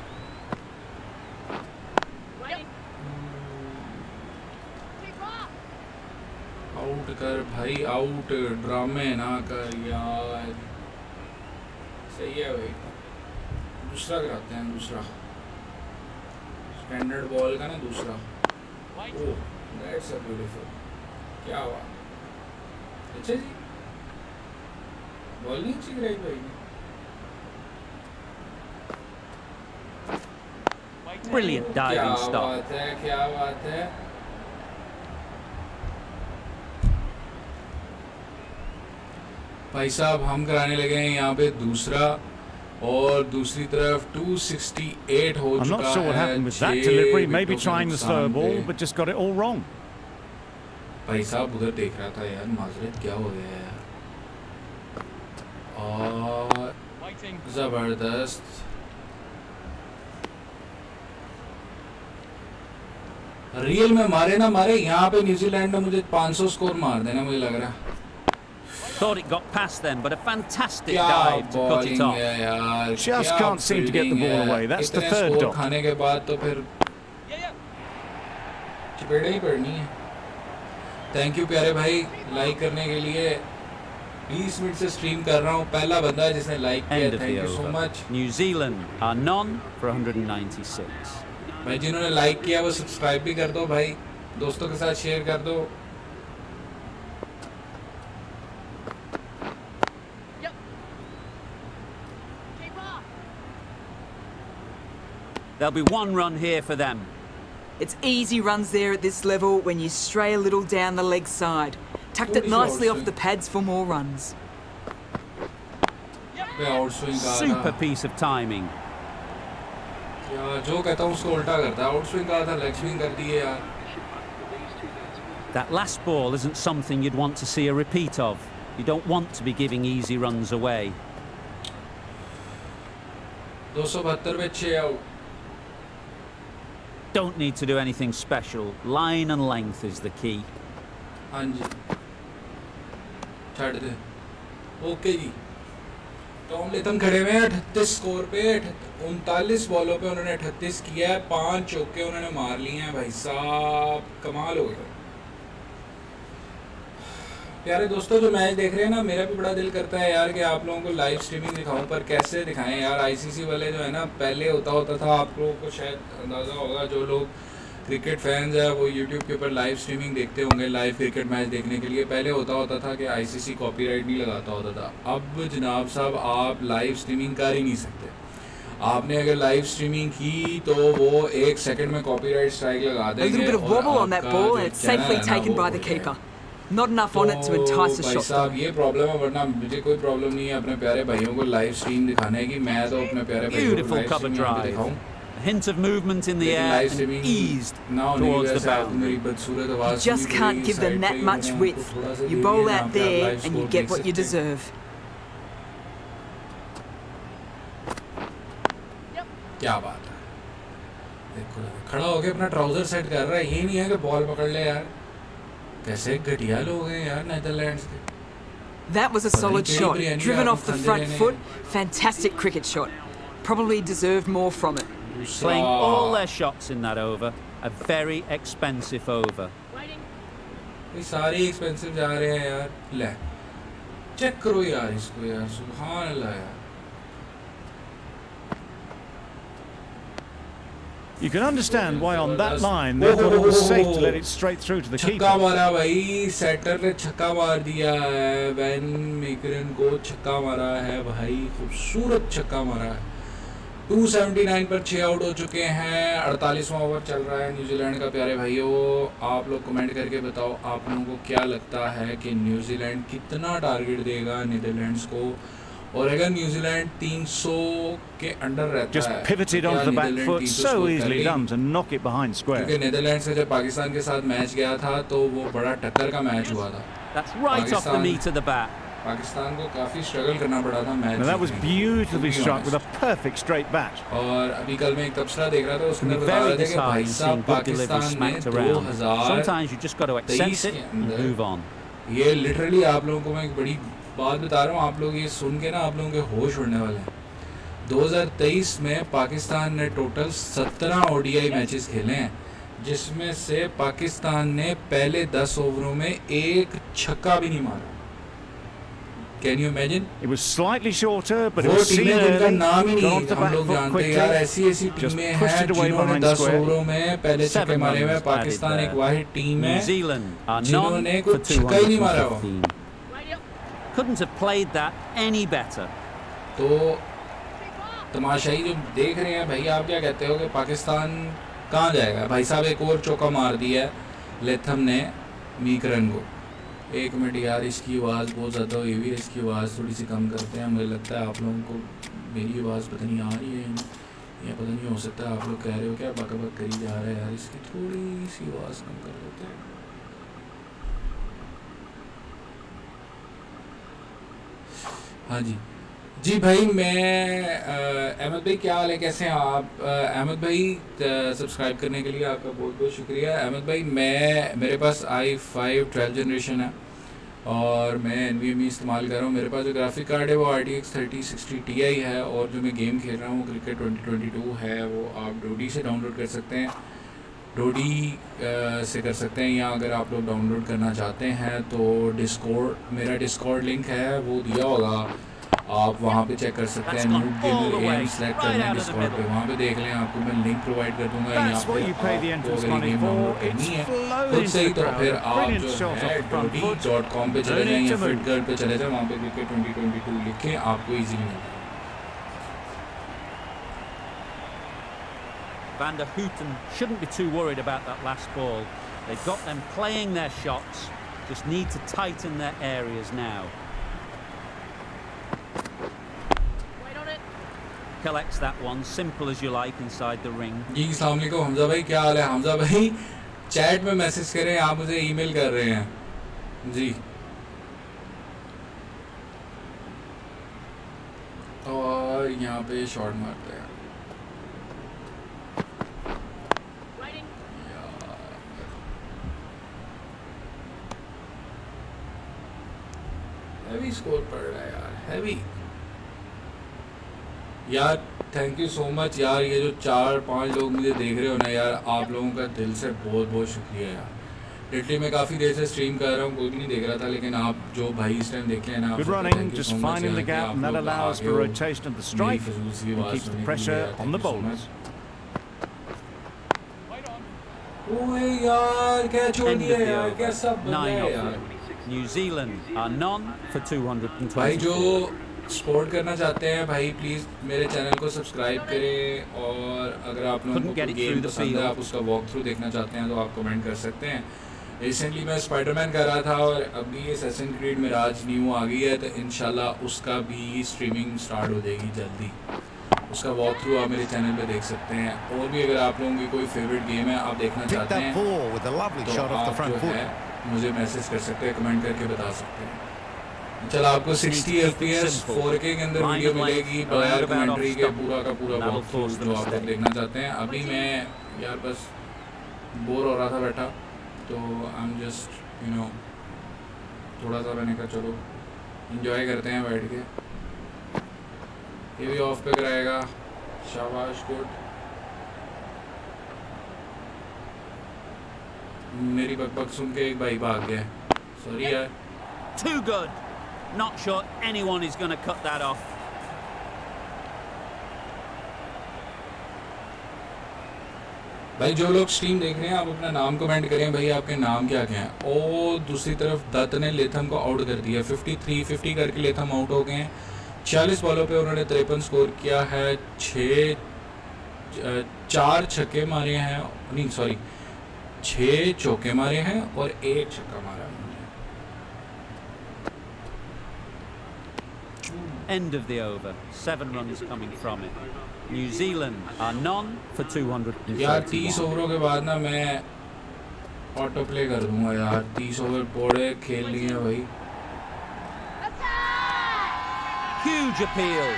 आउट कर भाई, आउट, ड्रामे ना कर यार। सही है भाई, दूसरा कराते हैं, दूसरा स्टैंडर्ड बॉल का ना दूसरा। ओह दैट्स अ ब्यूटीफुल, क्या बात। अच्छा जी, बॉल नहीं अच्छी कराई भाई ने। Brilliant diving क्या stop. बात है, क्या बात है। भाई साहब हम कराने लगे हैं यहाँ पे दूसरा, और दूसरी तरफ 268 हो I'm चुका not sure what है। happened with that 6 delivery. Maybe विकेटों के trying the slower नुकसान ball, पे। but just got it all wrong. भाई साहब उधर देख रहा था यार, माजरत क्या हो गया यार। और जबरदस्त रियल में मारे ना मारे, यहाँ पे न्यूजीलैंड ने मुझे 500 स्कोर मार देना मुझे लग रहा है। Thought it got past them, but a fantastic क्या dive to cut it bowling off. है यार, Just क्या can't seem to get the fielding ball है। away. That's the इतने third score dot. खाने के बाद तो फिर Yeah, yeah. चपेड़ा ही पड़नी है। थैंक यू प्यारे भाई लाइक करने के लिए। 20 मिनट से स्ट्रीम कर रहा हूँ, पहला बंदा है जिसने लाइक किया, End of thank the you so over. Much. New Zealand are none for 196. भाई जिन्होंने लाइक किया वो सब्सक्राइब भी कर दो भाई, दोस्तों के साथ शेयर कर दो। There'll be one run here for them. It's easy runs there at this level when you stray a little down the leg side. Tucked it nicely off the pads for more runs. पे out swing का Super था, piece of timing. या जो कहता हूँ उसको उल्टा करता है। आउट स्विंग का था, लेग स्विंग कर दिए यार। That last ball isn't something you'd want to see a repeat of. You don't want to be giving easy runs away. 272 पे 6 out. Don't need to do anything special. Line and length is the key. हाँ जी, छाड़ दे। Okay जी, Tom Latham खड़े हुए हैं 38 score पे। 39 बॉलों पे उन्होंने 38 किया है, 5 चौके उन्होंने मार लिए हैं। भाई साहब कमाल हो गया। प्यारे दोस्तों जो मैच देख रहे हैं ना, मेरा भी बड़ा दिल करता है यार कि आप लोगों को लाइव स्ट्रीमिंग दिखाऊं, पर कैसे दिखाएं यार। आईसीसी वाले जो है ना, पहले होता था, आप लोगों को शायद अंदाज़ा होगा, जो लोग क्रिकेट फैंस है वो यूट्यूब के ऊपर लाइव स्ट्रीमिंग देखते होंगे लाइव क्रिकेट मैच देखने के लिए। पहले होता था कि आईसीसी कॉपीराइट नहीं लगाता होता था। अब जनाब साहब आप लाइव स्ट्रीमिंग कर ही नहीं सकते। आपने अगर लाइव स्ट्रीमिंग की तो वो 1 सेकंड में कॉपीराइट स्ट्राइक लगा A देंगे। little bit of और wobble on that आपका ball जो and it's चैनल safely है ना, taken वो by the हो keeper. जाएगा। Not enough on it to entice a भाई shot. साहब ये प्रॉब्लम है, वरना मुझे कोई प्रॉब्लम नहीं है अपने प्यारे भाइयों को लाइव स्ट्रीम दिखाने की। मैं तो अपने प्यारे भाइयों को Beautiful लाइव cover स्ट्रीम यहाँ पे drive. दिखाऊं। A hint of movement in the लेकिन air live and streaming eased ना होने की towards वजह the से आपको boundary. मेरी बदसूरत You आवाज़ just सुनी can't पड़ेगी। give them साइड that पे much मैंने width. आपको थोड़ा सा You दे bowl दिया, out यहाँ पे आप there live and you score get देख what you सकते हैं। deserve. क्या बात है, देखो खड़ा होके अपना ट्राउजर सेट कर रहा है। ये नहीं है कि बॉल पकड़ ले यार। कैसे घटिया लोग हैं यार नीदरलैंड्स के। That was a solid shot, driven off the front foot. Fantastic cricket shot. Probably deserved more from it. Playing all their shots in that over. A very expensive over. Waiting. ये सारे expensive जा रहे हैं यार। ले check करो यार इसको यार, सुभान अल्लाह यार। You can understand why on that line they thought it was safe to let it straight through to the छक्का keeper. मारा भाई, सेटर ने छक्का मार दिया है। वैन मेकरन को छक्का मारा है भाई, खूबसूरत छक्का मारा है। 279 पर 6 आउट हो चुके हैं। 48वां ओवर चल रहा है न्यूजीलैंड का। प्यारे भाइयों आप लोग कमेंट करके बताओ आप लोगों को क्या लगता है कि न्यूजीलैंड कितना टारगेट देगा नीदरलैंड्स को, और अगर न्यूजीलैंड 300 के अंडर रहता Just है pivoted तो क्या onto the back Netherland foot, 300 so score easily करेगी? done to knock it behind square. क्योंकि नीदरलैंड से जब पाकिस्तान के साथ मैच गया था तो वो बड़ा टक्कर का मैच हुआ था। That's right off the meat of the bat. Pakistan को काफ़ी स्ट्रगल करना पड़ा था match. Now that was beautifully struck with a perfect straight bat. और अभी कल मैं एक तबसरा देख रहा था, It उसके can be अंदर बता very रहे थे कि भाई disheartening साहब seeing good delivery पाकिस्तान ने smacked around. 2023 Sometimes you just got to accept it के and अंदर move on. ये लिटरली आप लोगों को मैं एक बड़ी बात बता रहा हूँ, आप लोग ये सुन के ना आप लोगों के होश उड़ने वाले हैं। 2023 में पाकिस्तान ने टोटल 17 ओडीआई मैचेस खेले हैं, जिसमें से पाकिस्तान ने पहले 10 ओवरों में एक छक्का भी नहीं मारा। Can you imagine? It was slightly shorter, but it वो was seen टीमें जिनका early. नाम ही Got नहीं onto the हम back लोग foot जानते हैं यार। quickly. ऐसी Just टीमें pushed हैं it away जिन्होंने behind 10 square. ओवरों में पहले छक्के 7 मारे हुए हैं। runs पाकिस्तान added एक there. वाहिद टीम है New Zealand are none जिन्होंने for कुछ छक्का ही नहीं मारा हो। 215. Wait up. Couldn't have played that any better. तो तमाशाई जो देख रहे हैं भाई, आप क्या कहते हो कि पाकिस्तान कहाँ जाएगा? भाई साहब एक और चौका मार दिया है लेथम ने मीकरन को। एक मिनट यार, इसकी आवाज़ बहुत ज़्यादा हुई हुई है, इसकी आवाज़ थोड़ी सी कम करते हैं। मुझे लगता है आप लोगों को मेरी आवाज़ पता नहीं आ रही है या पता नहीं, हो सकता है आप लोग कह रहे हो क्या बक बक करी जा रहा है यार, इसकी थोड़ी सी आवाज़ कम कर देते हैं। हाँ जी, जी भाई मैं अहमद भाई क्या हाल है, कैसे हैं आप? अहमद भाई सब्सक्राइब करने के लिए आपका बहुत बहुत शुक्रिया। अहमद भाई मेरे पास i5 12th जनरेशन है और मैं NVMe इस्तेमाल कर रहा हूँ। मेरे पास जो ग्राफिक कार्ड है वो RTX 3060 Ti है और जो मैं गेम खेल रहा हूँ क्रिकेट 2022 है, वो आप डोडी से डाउनलोड कर सकते हैं। डोडी से कर सकते हैं, या अगर आप लोग डाउनलोड करना चाहते हैं तो मेरा डिस्कॉर्ड लिंक है वो दिया होगा, आप वहाँ पे चेक कर सकते हैं। न्यूड गेमर एम सेलेक्ट करना है डिस्कॉर्ड पे, वहाँ पे देख लें, आपको मैं लिंक प्रोवाइड कर दूंगा। यहाँ That's पे what you pay the आपको entrance अगर ये money गेम for. डाउनलोड करनी It's है flowed खुद into से ही, the तो फिर crowd. आप Brilliant जो shot है off the front foot. dodi.com पे No चले जाएं need या to move. फिटगर्ड पे चले जाएं, वहाँ पे क्रिकेट 2022 लिखें, आपको ईजिली मिलेगा। Van der Houten shouldn't be too worried about that last ball. They've got them playing their shots, just need to tighten their areas now. Wait on it. Collects that one, simple as you like, inside the ring. जी अस्सलाम वालेकुम हमजा भाई, क्या हाल है? हमजा भाई chat में message करें, आप मुझे ईमेल कर रहे हैं जी। और यहाँ पे शॉट मारते हैं Waiting. हैवी स्कोर पड़ रहा है यार, हैवी यार। थैंक यू सो मच यार, ये जो 4-5 लोग मुझे देख रहे हो ना यार, आप लोगों का दिल से बहुत बहुत शुक्रिया यार। लिटरली मैं काफ़ी देर से स्ट्रीम कर रहा हूँ, कोई भी नहीं देख रहा था, लेकिन आप जो भाई इस टाइम देख लेना, Good running, just finding the gap, and that allows for rotation of the strike and keeps the pressure on the bowlers. ओए यार क्या छोड़ End दिया of the यार, over. कैसा बंदा 9 है off. यार। New Zealand are none for भाई जो 224. सपोर्ट करना चाहते हैं भाई प्लीज़ मेरे चैनल को सब्सक्राइब करें, और अगर आप लोगों Couldn't को get it game through the पसंद है, field. आप उसका वॉक थ्रू देखना चाहते हैं तो आप कमेंट कर सकते हैं। रिसेंटली मैं स्पाइडरमैन कर रहा था और अभी असैसिन क्रीड मिराज न्यू आ गई है, तो इंशाल्लाह उसका भी स्ट्रीमिंग स्टार्ट हो जाएगी जल्दी। उसका वॉक थ्रू आप मेरे चैनल पे देख सकते हैं। और भी अगर आप लोगों की कोई फेवरेट गेम है आप देखना Picked चाहते up हैं four with a lovely तो shot off the आप front जो foot. है मुझे मैसेज कर सकते हैं, कमेंट करके बता सकते हैं। चलो आपको 60 FPS 4K के अंदर वीडियो मिलेगी बगैर कमेंट्री के, पूरा का पूरा वॉक थ्रू जो आप लोग देखना चाहते हैं। अभी मैं यार बस बोर हो रहा था बैठा, तो आई एम जस्ट थोड़ा सा मैंने कहा चलो इंजॉय करते हैं बैठ के। ये भी ऑफ पे कराएगा, शाबाश, गुड। मेरी बकबक सुन के एक भाई भाग गया, सॉरी यार। Too good. Not sure anyone is going to cut that off. भाई जो लोग स्ट्रीम देख रहे हैं आप अपना नाम कमेंट करें, भाई आपके नाम क्या क्या हैं। और दूसरी तरफ दत्त ने लेथम को आउट कर दिया, 53-50 करके लेथम आउट हो गए हैं। 46 बॉलों पे उन्होंने 53 स्कोर किया है, 4 छक्के मारे हैं, नहीं सॉरी 6 चौके मारे हैं और 1 छक्का मारा है उन्होंने। End of the over. 7 runs coming from it. New Zealand are none for 231. यार 30 ओवरों के बाद ना मैं ऑटो प्ले कर दूंगा यार, 30 ओवर बोर्डे खेल लिए हैं भाई। Huge appeal.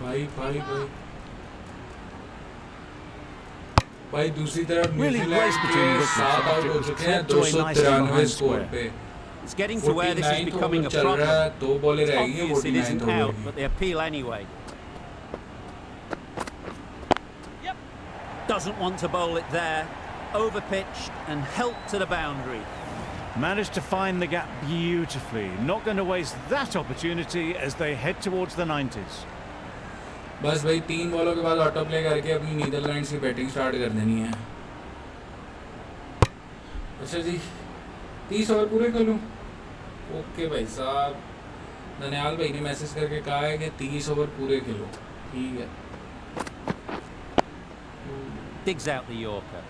भाई भाई दूसरी तरफ Really न्यूजीलैंड race between के wickets. 7 आउट हो It was चुके हैं clipped away nicely 293 behind score square. पे। It's getting to where this is 49th becoming a over चल रहा है, problem. 2 बॉलें रह गई हैं Obvious it 49th isn't over out, की। but they appeal anyway. Yep. Doesn't want to bowl it there. Overpitched and helped to the boundary. Managed to find the gap beautifully. Not going to waste that opportunity as they head towards the 90s. बस भाई 3 बॉलों के बाद auto play करके अपनी Netherlands की batting start कर देनी है। अच्छा जी 30 ओवर पूरे कर लूँ? ओके भाई साहब, दनियाल भाई ने मैसेज करके कहा है कि 30 ओवर पूरे खेलो, ठीक है। Digs out the Yorker.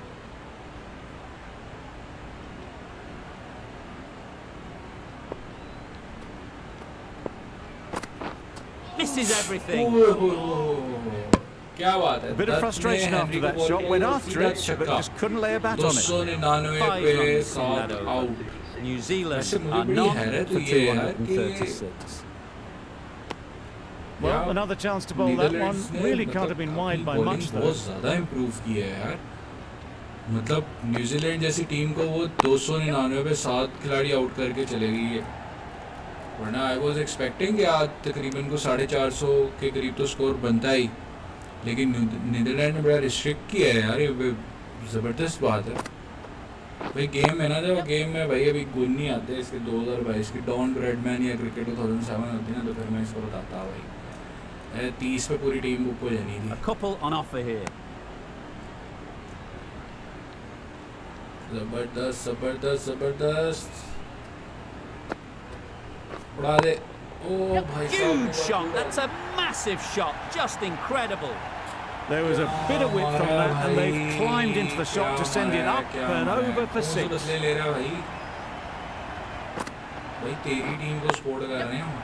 Misses everything. ओए होए होए होए। क्या बात है, A bit of frustration after that shot, went after it, but just couldn't lay a bat on it. 299 5 पे runs in 7 that over. Out. New Zealand वैसे मुझे are बड़ी non हैरत for हुई है यार कि 236. Well, another chance to bowl that one. Really can't have been wide by much though. बहुत ज़्यादा इम्प्रूव किया है यार, मतलब न्यूजीलैंड जैसी टीम को वो 299 पे 7 खिलाड़ी आउट करके चले गई है, वरना आई वॉज एक्सपेक्टिंग आज तकरीबन को 450 के करीब तो स्कोर बनता ही, लेकिन नीदरलैंड ने बड़ा रिस्ट्रिक्ट किया है यार, ये ज़बरदस्त बात है भाई। गेम है ना, जब गेम में भाई अभी गुण नहीं आते इसके 2022 की डॉन ब्रैडमैन या क्रिकेट 2007 होती ना, तो फिर मैं इसको बताता भाई 30 पे पूरी टीम बुक हो जानी थी। A couple on offer here. जबरदस्त जबरदस्त जबरदस्त, उड़ा दे। ओ भाई Huge shot. That's a massive shot. Just incredible. There was a bit of width from that, and they've climbed into the shot to send it up and over for 6. ले रहा भाई, भाई तेरी टीम को सपोर्ट कर रहे हैं हम।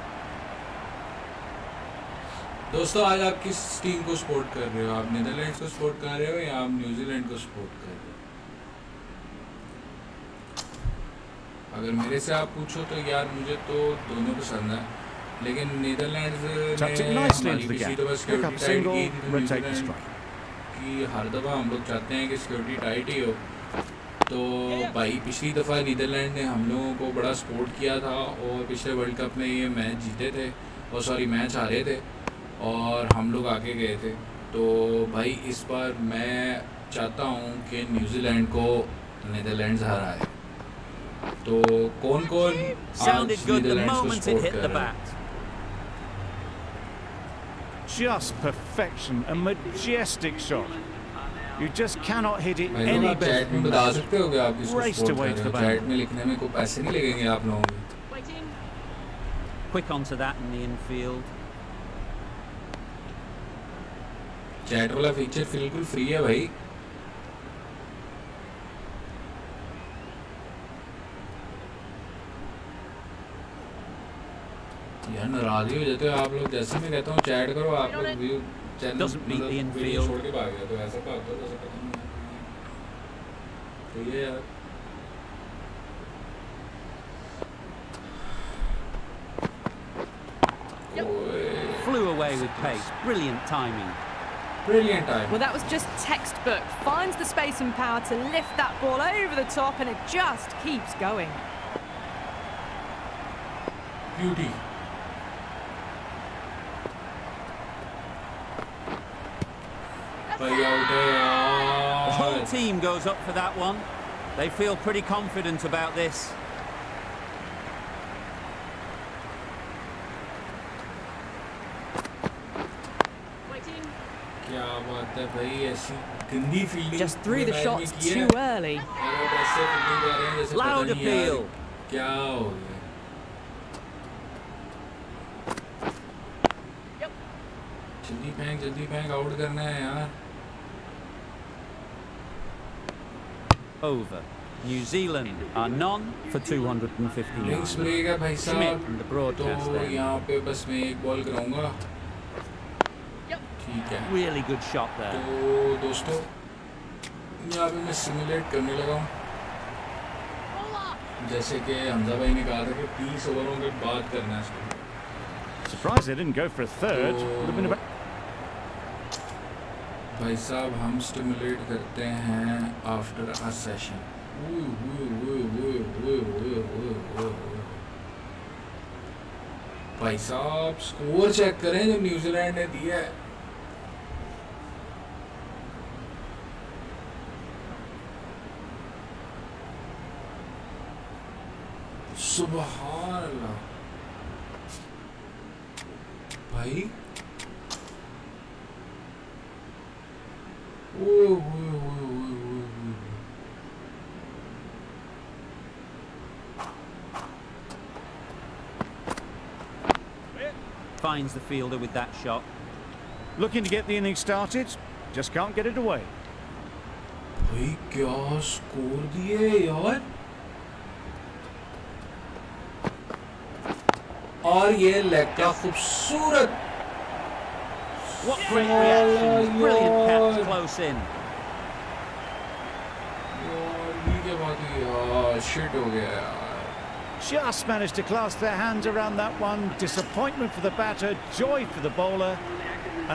दोस्तों आज आप किस टीम को सपोर्ट कर रहे हो? आप नीदरलैंड्स को सपोर्ट कर रहे हो या आप न्यूजीलैंड को सपोर्ट कर रहे हो? अगर मेरे से आप पूछो तो यार मुझे तो दोनों पसंद है, लेकिन नीदरलैंड्स ने हमारी पिछली दफा सिक्योरिटी टाइट की थी, तो न्यूजीलैंड की हर दफ़ा हम लोग चाहते हैं कि सिक्योरिटी टाइट ही हो, तो भाई पिछली दफ़ा नीदरलैंड ने हम लोगों को बड़ा सपोर्ट किया था और पिछले वर्ल्ड कप में ये मैच जीते थे, और सॉरी मैच हारे थे और हम लोग आगे गए थे। तो भाई इस बार मैं चाहता हूँ कि न्यूजीलैंड को नीदरलैंड्स हराए। तो कौन कौन Sounded good the नीदरलैंड्स को moment it सपोर्ट hit कर the रहे हैं? bat. Just perfection, a majestic shot. You just cannot hit it भाई लोग any आप चैट में better. बता सकते हो कि आप किसको Raced सपोर्ट away कर to रहे the हो? boundary. चैट में लिखने में कोई पैसे नहीं लगेंगे आप लोगों के। Waiting. Quick onto that in the infield. Chat वाला फीचर बिल्कुल फ्री है भाई। यार नाराज ही हो जाते हो आप लोग, जैसे मैं कहता हूँ चैट करो, आप लोग view channel Doesn't beat the video infield. छोड़ के भाग गया, तो ऐसा भागता तो ऐसा पता नहीं। तो ये यार Flew away with pace. Brilliant timing. Brilliant time. Well, that was just textbook. Finds the space and power to lift that ball over the top, and it just keeps going. Beauty. भाई out है The whole यार। team goes up for that one. They feel pretty confident about this. Waiting. क्या बात है भाई, ऐसी गंदी fielding Just threw the shots too early. और अब ऐसे फील्डिंग कर रहे हैं जैसे Loud पता नहीं यार appeal. क्या हो गया। जल्दी फेंक आउट करना है यार। Over. New Zealand are none for 259. Links break है भाई Schmidt साहब, from the broadcast तो there. यहाँ पे बस मैं एक बॉल कराऊंगा। Yep. ठीक है, Really good shot there. तो दोस्तों यहाँ पे मैं सिमुलेट करने लगा हूँ, Bowler. जैसे कि हमजा भाई ने कहा था कि 30 ओवरों के बाद करना है इसको। Surprised they didn't go for a third. Would have been about. भाई साहब हम स्टिमुलेट करते हैं आफ्टर अ सेशन। भाई साहब स्कोर चेक करें जो न्यूजीलैंड ने दिया है। सुभान अल्लाह भाई, Finds the fielder with that shot. Looking to get the innings started, just can't get it away. भाई क्या स्कोर दिए यार, और ये लेग का खूबसूरत What great reaction was brilliant catch close in. Shit हो गया यार. Just managed to clasp their hands around that one. Disappointment for the batter, joy for the bowler.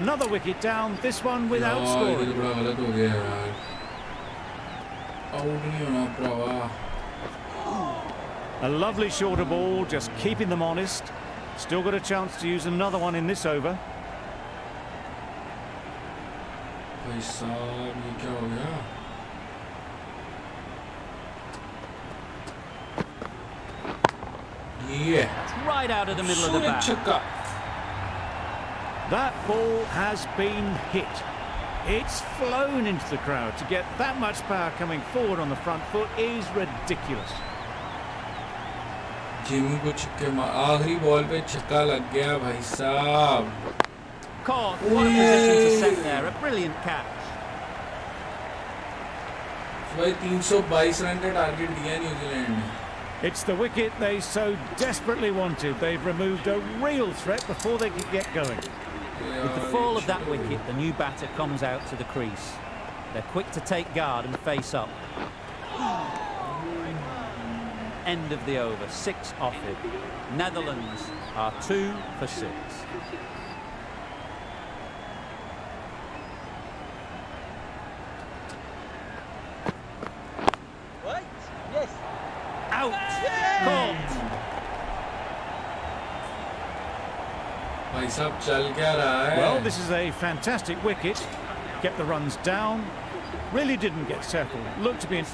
Another wicket down, this one without ये scoring. तो बड़ा गलत हो गया यार. आउट नहीं होना भरावा. A lovely shorter ball, just keeping them honest. Still got a chance to use another one in this over. भाई साहब ये क्या हो गया? Yeah. It's right out of the middle of the bat. छक्का. That ball has been hit. It's flown into the crowd. To get that much power coming forward on the front foot is ridiculous. Jimmy को छक्के मार. आखिरी ball पे छक्का लग गया भाई साहब. Caught. What a position to set there. A brilliant catch. भाई 322 रन का टारगेट दिया न्यूजीलैंड ने. It's the wicket they so desperately wanted. They've removed a real threat before they could get going. With the fall of that wicket, the new batter comes out to the crease. They're quick to take guard and face up. End of the over, 6 off it. Netherlands are 2 for 6. Out! Caught! भाई साहब चल क्या रहा है? Well, this is a fantastic wicket. Kept the runs down. Really didn't get settled. Looked to be in...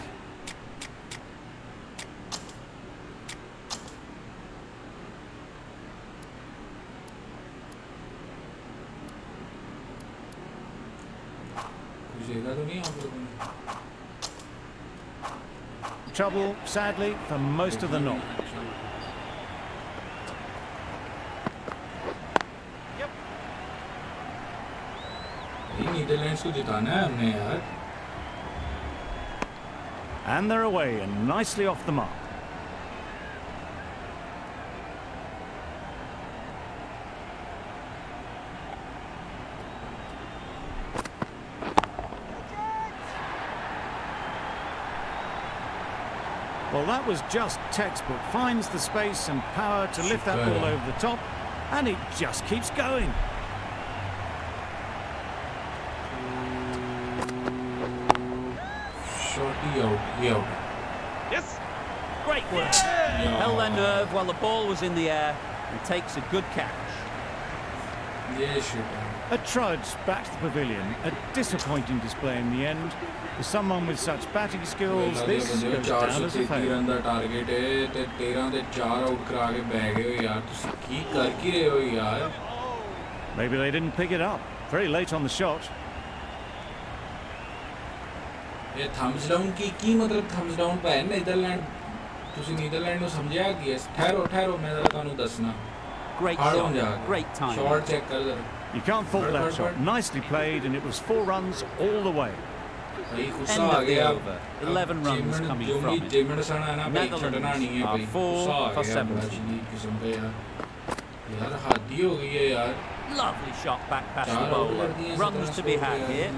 बुझेगा तो नहीं आप लोगों ने? trouble, sadly, for most of the knock. Netherlands को जिताना है हमने यार. And they're away and nicely off the mark. Well, that was just textbook. Finds the space and power to lift that ball over the top, and it just keeps going. Shorty out, he out. Yes! Great work. Held their nerve while the ball was in the air and takes a good catch. ये shit है. A trudge back to the pavilion. A disappointing display in the end. For someone with such batting skills, this goes down as a 433 failure. Run the target ਹੈ ਤੇ 13 ਦੇ 4 out ਕਰਾ ਕੇ ਬਹਿ ਗਏ ਹੋ ਯਾਰ. ਤੁਸੀਂ ਕੀ ਕਰ ਕੀ ਰਹੇ ਹੋ ਯਾਰ? Maybe they didn't pick it up. Very late on the shot. ਇਹ ਥੰਬਸ ਡਾਊਨ ਕੀ ਮਤਲਬ ਥੰਬਸ ਡਾਊਨ ਪੈ ਨੀਦਰਲੈਂਡ. ਤੁਸੀਂ ਨੀਦਰਲੈਂਡ ਨੂੰ ਸਮਝਿਆ ਕੀ ਹੈ? ਠਹਿਰੋ ਮੈਂ ਜ਼ਰਾ ਤੁਹਾਨੂੰ ਦੱਸਣਾ. Great Hard on shot. Jack. Great time. Short check कर जरा. You can't fault that shot. Nicely played, and it was 4 runs all the way. भाई गुस्सा End आ of the गया. over. 11 runs coming from it. जेमन सना है ना भाई Netherlands छटना नहीं है are भाई. 4 गुस्सा आ for गया 7. बड़ा शदीद किस्म का यार. यार हादी हो गई है यार. Lovely shot back past the 4 out bowler. कर दिए. Runs to be had here.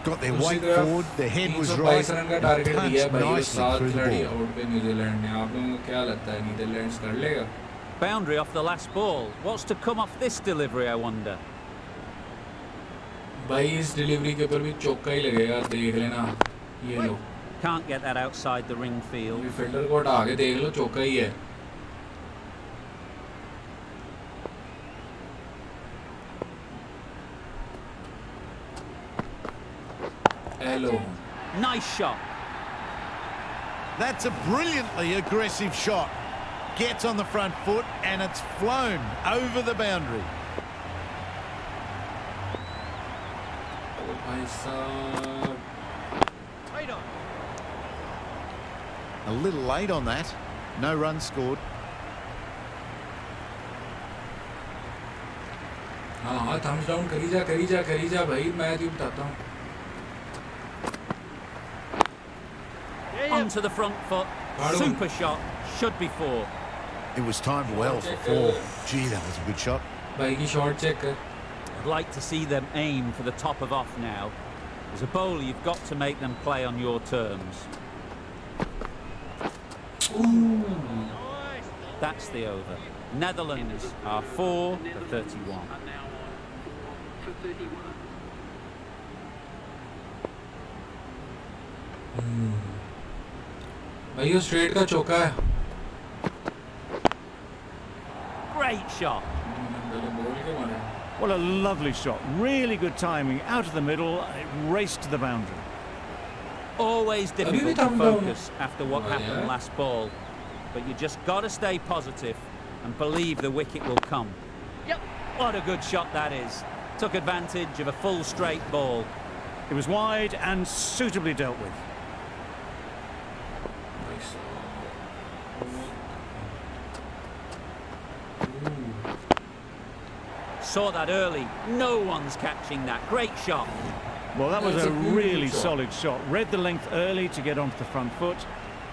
Got their दूसरी weight तरफ forward, their head was 322 right, run का and टारगेट दिया punched भाई. और nicely 7 through the खिलाड़ी ball. आउट पे न्यूजीलैंड ने. आप लोगों को क्या लगता है नीदरलैंड्स कर लेगा? Boundary off the last ball. What's to come off this delivery, I wonder? भाई इस डिलीवरी के ऊपर भी चौका ही लगेगा. देख लेना ये लो. Can't get that outside the ring field. Fielder को हटा के देख लो चौका ही है. Hello. Nice shot. That's a brilliantly aggressive shot. Gets on the front foot and it's flown over the boundary. ओ भाई साहब. A little late on that. No runs scored. हाँ thumbs down करी जा भाई. मैं तुझे बताता हूँ. Onto the front foot. Super shot. Should be 4. It was timed well for 4. Gee, that was a good shot. भाई की शॉट चेक कर. I'd like to see them aim for the top of off now. As a bowler, you've got to make them play on your terms. Ooh. That's the over. Netherlands are 4 for 31. भाई ये straight का चौका है. Great shot. What a lovely shot. Really good timing. Out of the middle, and it raced to the boundary. Always difficult to focus after what happened last ball. But you just got to stay positive and believe the wicket will come. Yep. What a good shot that is. Took advantage of a full straight ball. It was wide and suitably dealt with. Saw that early. No one's catching that. Great shot. Well, that was That's a a beautiful really shot. solid shot. Read the length early to get onto the front foot,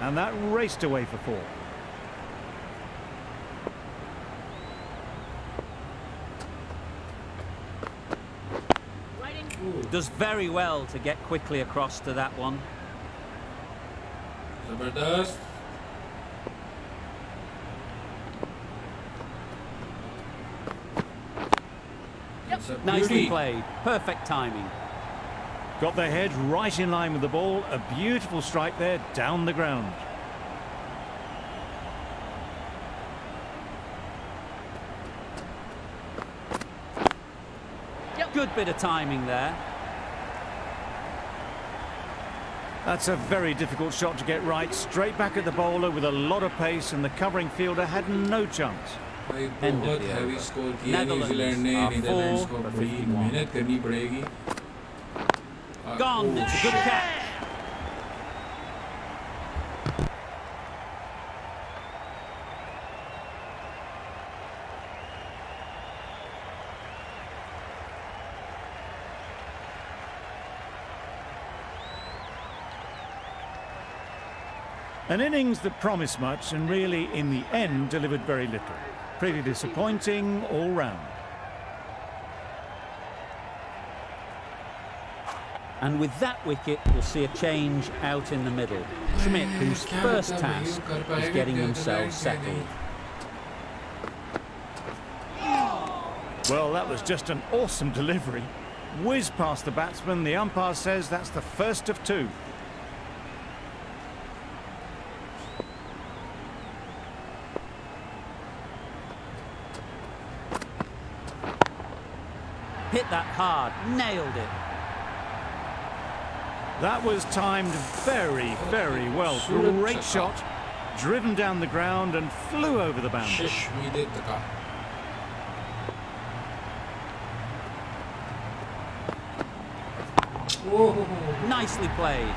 and that raced away for 4. Waiting. Does very well to get quickly across to that one. जबरदस्त. It's a Nicely beauty. played. Perfect timing. Got their head right in line with the ball. A beautiful strike there down the ground. Good bit of timing there. That's a very difficult shot to get right. Straight back at the bowler with a lot of pace, and the covering fielder had no chance. भाई End of बहुत the heavy over. Score किया Netherlands New Zealand ने. are Netherlands 4 को for बड़ी 51. मेहनत करनी पड़ेगी. Gone. It's a good catch. An innings that promised much and really, in the end, delivered very little. Pretty disappointing all round. And with that wicket, we'll see a change out in the middle. Schmidt, whose first task is getting themselves settled. Well, that was just an awesome delivery. Whiz past the batsman. The umpire says that's the first of 2. Hit that hard, nailed it. That was timed very, very well. Great shot, driven down the ground and flew over the boundary. शिश उम्मीदें तका. Nicely played.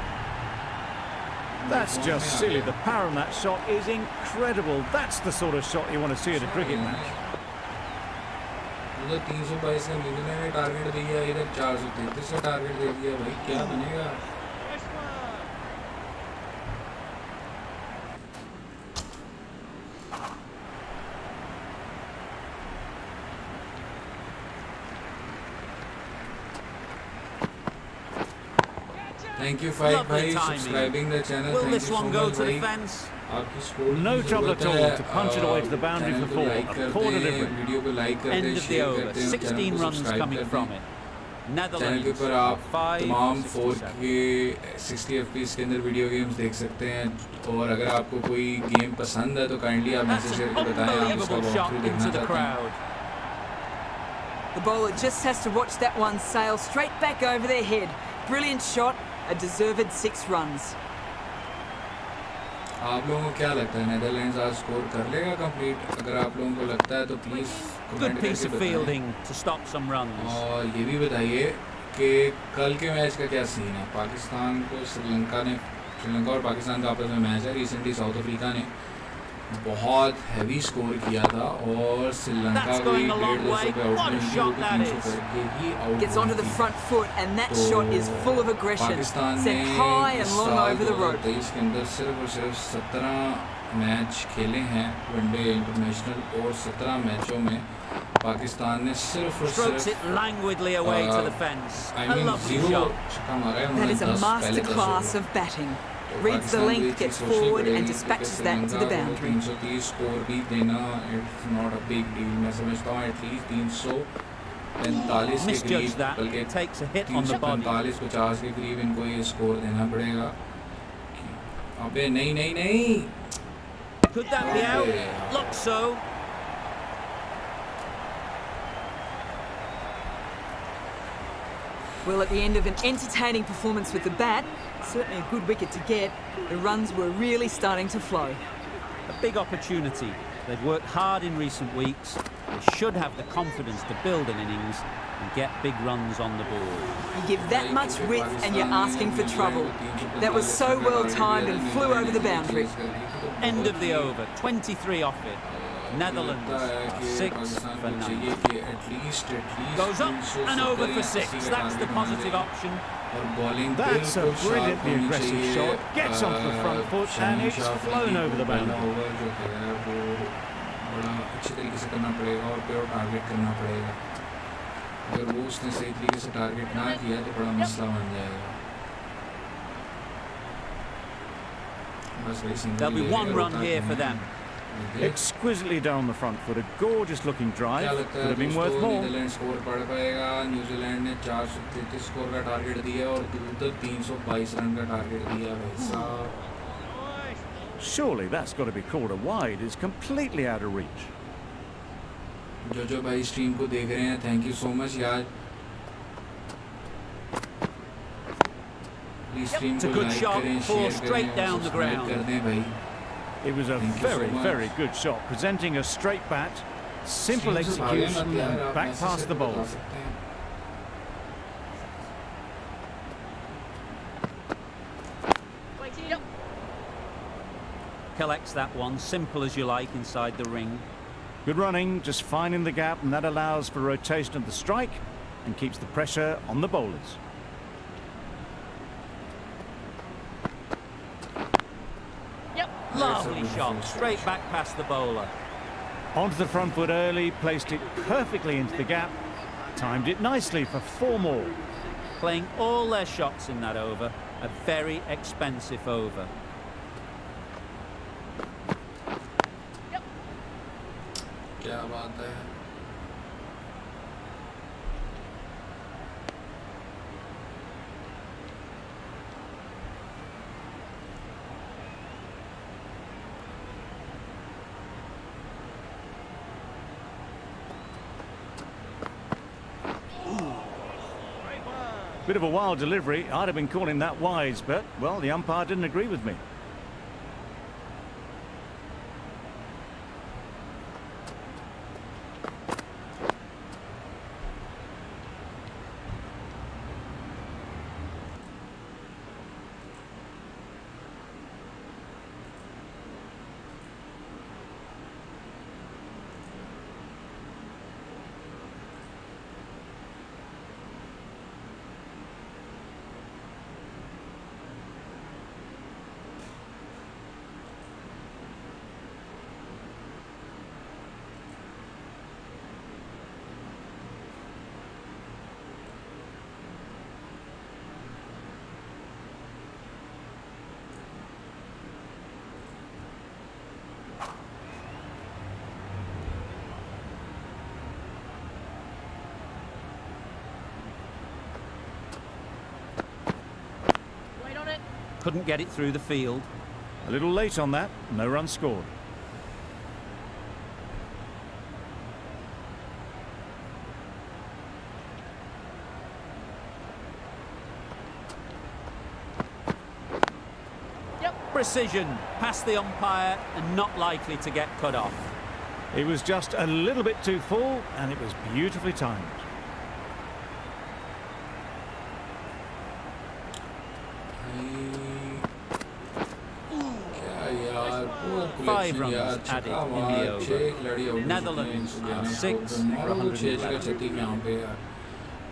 That's just silly. The power on that shot is incredible. That's the sort of shot you want to see at a cricket match. उधर 322 का New Zealand ने target दिया, इधर 433 का target दे दिया. भाई क्या बनेगा? Thank you, Faik Lovely bhai, timing. subscribing the channel. Will Thank this you so one go much, to the bhai. fence? आपकी support No की trouble ज़रूरत at all है. to punch it away to the boundary channel for को 4. like A करते poor हैं, delivery. Video को like करते End हैं, of the share over. करते हैं, चैनल 16 को runs subscribe coming करते from हैं. it. चैनल के Netherlands ऊपर are आप 5 तमाम for 4K 67. 60 FPS के अंदर वीडियो गेम्स देख सकते हैं. और अगर आपको कोई गेम पसंद है तो काइंडली आप That's मैसेज an करके बताएं आप उसका unbelievable shot वॉकथ्रू देखना into the चाहते हैं. crowd. The bowler just has to watch that one sail straight back over their head. Brilliant shot, a deserved 6 runs. आप लोगों को क्या लगता है नेदरलैंड्स आज स्कोर कर लेगा कंप्लीट? अगर आप लोगों को लगता है तो प्लीज़ Good कमेंट piece करके of बताएं. fielding to stop some runs. और ये भी बताइए कि कल के मैच का क्या सीन है. पाकिस्तान को श्रीलंका और पाकिस्तान का आपस में मैच है. रिसेंटली साउथ अफ्रीका ने बहुत हैवी स्कोर किया था और श्रीलंका That's को going a 150 long way. पे आउट What a हुई थी, shot वो भी that 300 is. करके ही आउट Gets onto the हुई थी. front foot, and that तो shot is full of aggression. Pakistan ने Sent high इस and long साल over the rope. 2023 के अंदर सिर्फ और सिर्फ 17 मैच खेले हैं वनडे इंटरनेशनल और 17 मैचों में पाकिस्तान ने सिर्फ और Strokes सिर्फ it languidly away to the fence. I A mean lovely 0 shot. छक्का मारा है That उन्होंने, is a 10 पहले 10 masterclass of batting. Reads the length, gets forward and dispatches that to the boundary. 330 score भी देना it's not a big deal, मैं समझता हूँ एटलीस्ट 345 के Misjudged करीब, that. बल्कि Takes a hit on the body. 345-50 के करीब इनको ये स्कोर देना पड़ेगा। अबे नहीं नहीं नहीं, Could that be out? Looks so. Well, at the end of an entertaining performance with the bat, certainly a good wicket to get, the runs were really starting to flow. A big opportunity. They've worked hard in recent weeks. They should have the confidence to build an innings and get big runs on the board. You give that much width and you're asking for trouble. That was so well timed and flew over the boundary. End of the over. 23 off it. Netherlands are 6 for 9. Goes up and over for 6. That's the positive option. That's a brilliantly aggressive shot. Gets onto the front foot and it's flown over the boundary. बड़ा अच्छे तरीके से करना पड़ेगा और pure target करना पड़ेगा। अगर वो उसने सही तरीके से टारगेट ना किया तो बड़ा मसला बन जाएगा। बस वही single. There'll be one run here for them. Exquisitely down the front foot, a gorgeous looking drive. Could have been worth more. New Zealand score पड़ पाएगा। न्यूजीलैंड ने 433 स्कोर का टारगेट दिया और उधर 322 रन का टारगेट दिया भाई साहब। Surely that's got to be called a wide. It's completely out of reach. जो भाई स्ट्रीम को देख रहे हैं, थैंक यू सो मच यार। It's a good shot, four straight down the ground. कर दें भाई। It was a very good shot, presenting a straight bat, simple execution and back past the bowler. Collects that one, simple as you like, inside the ring. Good running, just finding the gap, and that allows for rotation of the strike and keeps the pressure on the bowlers. Lovely shot, straight back past the bowler. Onto the front foot early, placed it perfectly into the gap, timed it nicely for 4 more. Playing all their shots in that over, a very expensive over. क्या बात है। Bit of a wild delivery. I'd have been calling that wise, but, well, the umpire didn't agree with me. Couldn't get it through the field. A little late on that, no runs scored. Precision, past the umpire and not likely to get cut off. It was just a little bit too full and it was beautifully timed. Five runs added in the over. Netherlands are 6 for 111.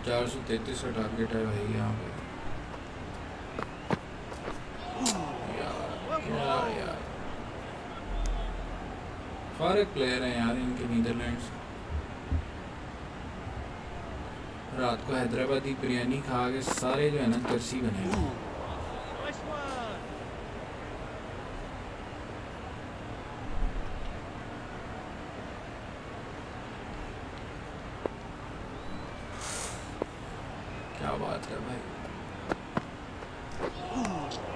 433 का target है भाई यहाँ पे। यार फारक player हैं यार इनके Netherlands. रात को हैदराबादी बिरयानी खा के सारे जो है ना तरसी बने हैं। क्या बात है भाई।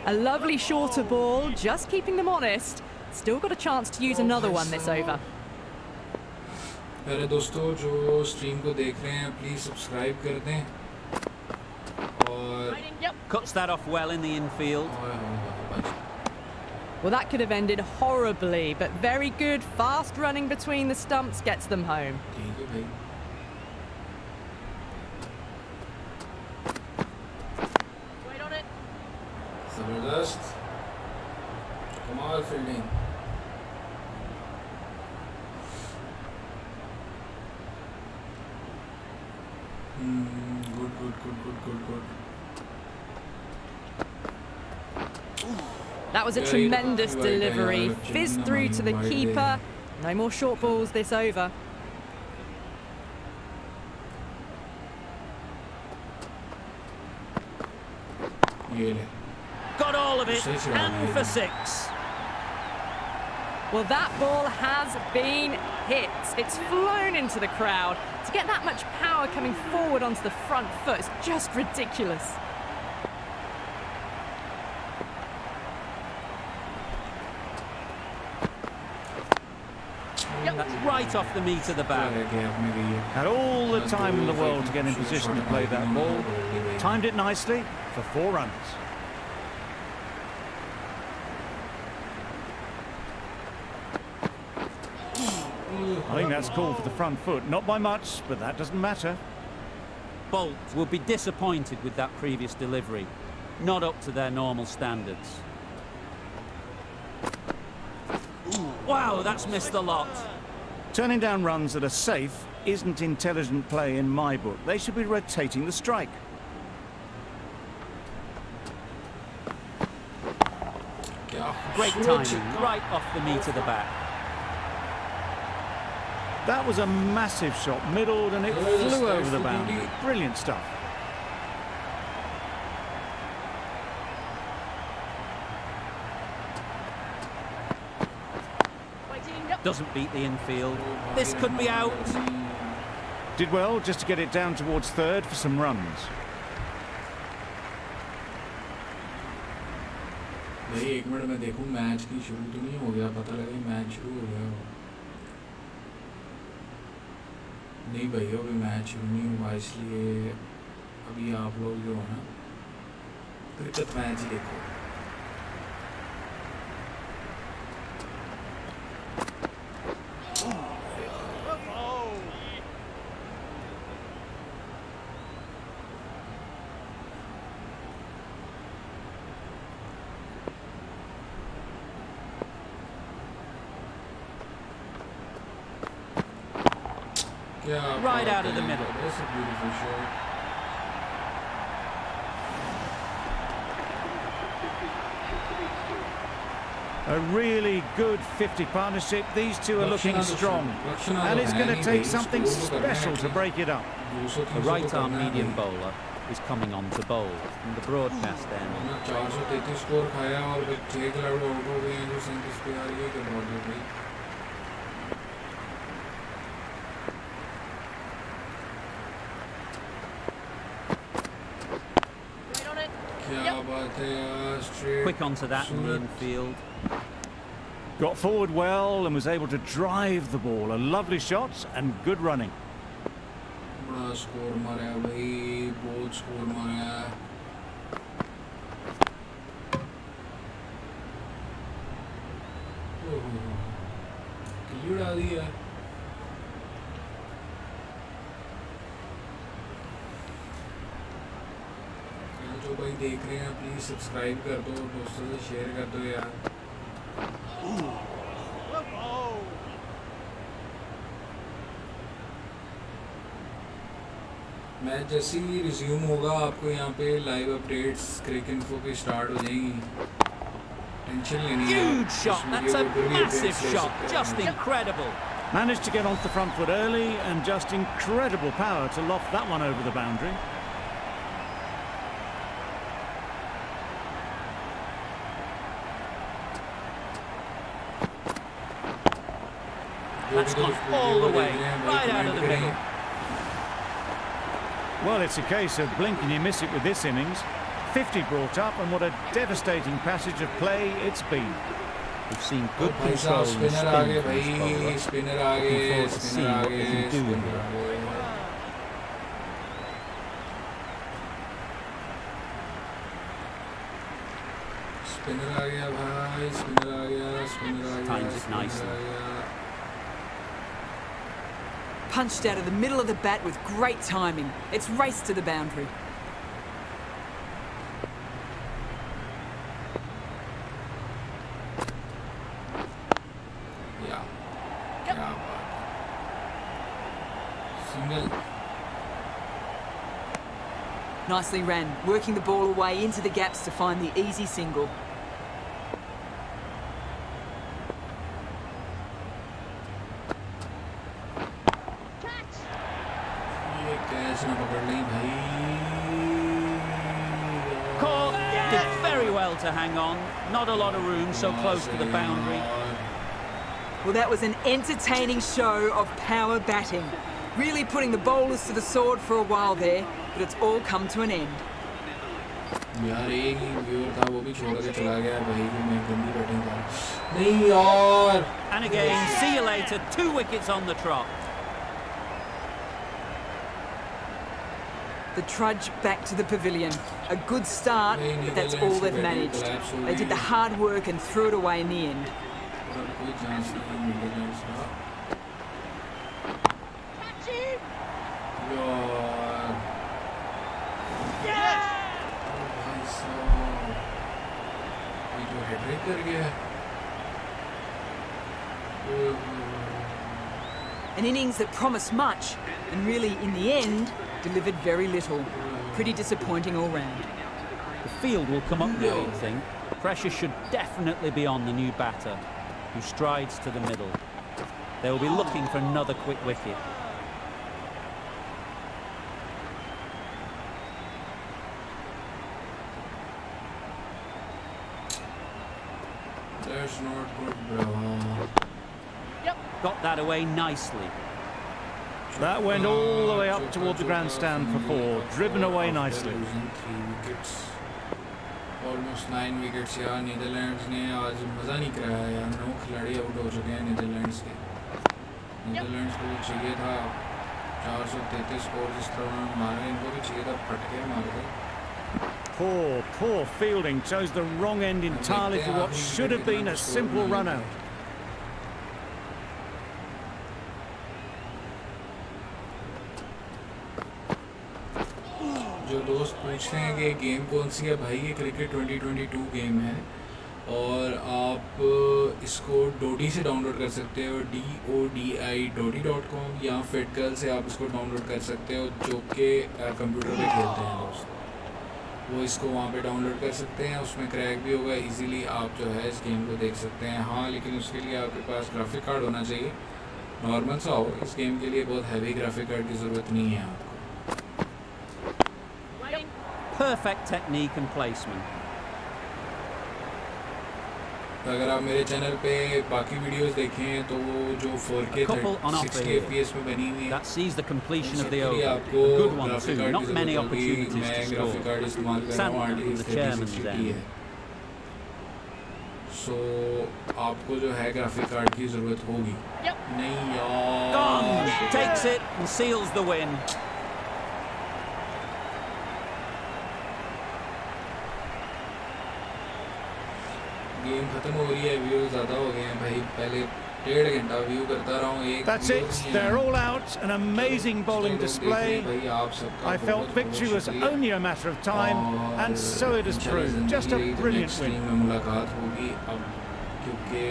A lovely shorter ball, just keeping them honest. Still got a chance to use another one this over. मेरे दोस्तों जो स्ट्रीम को देख रहे हैं प्लीज सब्सक्राइब कर दें और Cuts that off well in the infield. Well, that could have ended horribly, but very good, fast running between the stumps gets them home. ठीक है भाई। Wait on it. जबरदस्त कमाल fielding. Good good good good good good. That was a tremendous delivery. Fizzed through to the keeper. No more short balls this over. ये ले। Got all of it, and for 6. Well, that ball has been hit. It's flown into the crowd. To get that much power coming forward onto the front foot is just ridiculous. That's right off the meat of the bat. Had all the time in the world to get in position to play that ball. Timed it nicely for 4 runs. I think that's called for the front foot. Not by much, but that doesn't matter. Bolt will be disappointed with that previous delivery. Not up to their normal standards. Wow, that's missed a lot. Turning down runs that are safe isn't intelligent play in my book. They should be rotating the strike. Great timing, right off the meat of the bat. That was a massive shot, middled, and it flew over the boundary. Brilliant stuff. Doesn't beat the infield. This could be out. Did well just to get it down towards third for some runs. भाई एक minute में देखूं match की शुरू तो नहीं हो गया, पता लगा मैच शुरू हो गया। नहीं भैया अभी मैच शुरू नहीं हुआ, इसलिए अभी आप लोग जो है ना क्रिकेट मैच ही देखो। Right out of the middle. That's a beautiful shot. A really good 50 partnership. These two are looking strong. And it's going to take something special to break it up. The right-arm medium bowler is coming on to bowl. From the broadcast end. 433 score खाया और 6 खिलाड़ी out हो गए हैं जो 37 पे आ रही है कि बहुत हो गई। Quick onto that in the infield. Got forward well and was able to drive the ball. A lovely shot and good running. बड़ा स्कोर मारा भाई, बहुत स्कोर मारा। किल्ली उड़ा दी है। जो भाई देख रहे हैं प्लीज सब्सक्राइब कर दो, दोस्तों से शेयर कर दो यार। मैच जैसे ही रिज्यूम होगा आपको यहाँ पे लाइव अपडेट्स क्रिक इन्फो की स्टार्ट हो जाएंगी। टेंशन लेनी है। Huge shot. That's a massive shot. Just incredible. Managed to get onto the front foot early and just incredible power to loft that one over the boundary. That's gone all the way, right out of the middle. Well, it's a case of blink and you miss it with this innings. 50 brought up, and what a devastating passage of play it's been. We've seen good भाई control साहब and spinner आगे spin from this भाई bowler. Spinner Looking आगे forward to seeing what they can do spinner here. आगे spinner आ गया भाई spinner आ गया spinner आ गया Times it स्पिनर nicely. आ गया Punched out of the middle of the bat with great timing. It's raced to the boundary. या क्या बात single Nicely ran, working the ball away into the gaps to find the easy single. ये catch ना पकड़ ली भाई Caught. Did very well to hang on. Not a lot of room, so close to the boundary. Well, that was an entertaining show of power batting. Really putting the bowlers to the sword for a while there, but it's all come to an end. यार एक ही viewer था वो भी छोड़ के चला गया भाई कि मैं गंदी बैटिंग कर नहीं यार And again, see you later. 2 wickets on the trot. The trudge back to the pavilion. A good start, but that's all they've managed. They did the hard work and threw it away in the end. और कोई chance नहीं Netherlands का यार भाई साहब ये जो हेडरिक कर गया है An innings that promised much, and really, in the end, delivered very little. Pretty disappointing all round. The field will come up now, you'd think. Pressure should definitely be on the new batter, who strides to the middle. They will be looking for another quick wicket. That's not good, bro. Got that away nicely. That went all the way up toward the grandstand for 4, driven away nicely. Losing 3 wickets. Almost 9 wickets यार Netherlands ने आज मज़ा नहीं कराया यार 9 खिलाड़ी out हो चुके हैं नीदरलैंड्स के नीदरलैंड्स को चाहिए था 433 स्कोर जिस तरह उन्होंने मारे इनको भी चाहिए था फटके मार के Poor fielding. Chose the wrong end entirely for what should have been a simple run out. जो दोस्त पूछते हैं कि गेम कौन सी है भाई ये क्रिकेट 2022 गेम है और आप इसको डोडी से डाउनलोड कर सकते हो DODI.com या फिटकल से आप इसको डाउनलोड कर सकते हो जो कि कंप्यूटर पे खेलते हैं दोस्त वो इसको वहाँ पे डाउनलोड कर सकते हैं उसमें क्रैक भी होगा इजीली आप जो है इस गेम को देख सकते हैं हाँ लेकिन उसके लिए आपके पास ग्राफिक कार्ड होना चाहिए नॉर्मल सा हो इस गेम के लिए बहुत हैवी ग्राफिक कार्ड की ज़रूरत नहीं है आपको Perfect technique and placement. अगर आप मेरे चैनल पे बाकी वीडियोस देखें तो वो जो 4K Couple on offer 60 here. FPS में बनी हुई है That sees the completion of the सबके लिए over. आपको A good one graphic too. Card Not की many ज़रूरत होगी opportunities मैं to ग्राफिक कार्ड score. इस्तेमाल कर रहा हूँ Sadly, from the chairman's RTX end. है सो आपको जो है ग्राफिक कार्ड की ज़रूरत होगी नहीं यार Gone! Takes it and seals the win. Game खत्म हो रही है व्यूज ज़्यादा हो गए हैं भाई पहले 1.5 घंटा व्यू करता रहा हूँ एक That's it. They're all out. An amazing bowling display. भाई आप सबका I felt victory was only a matter of time, and so it has proved. Just a brilliant win. में मुलाकात होगी अब क्योंकि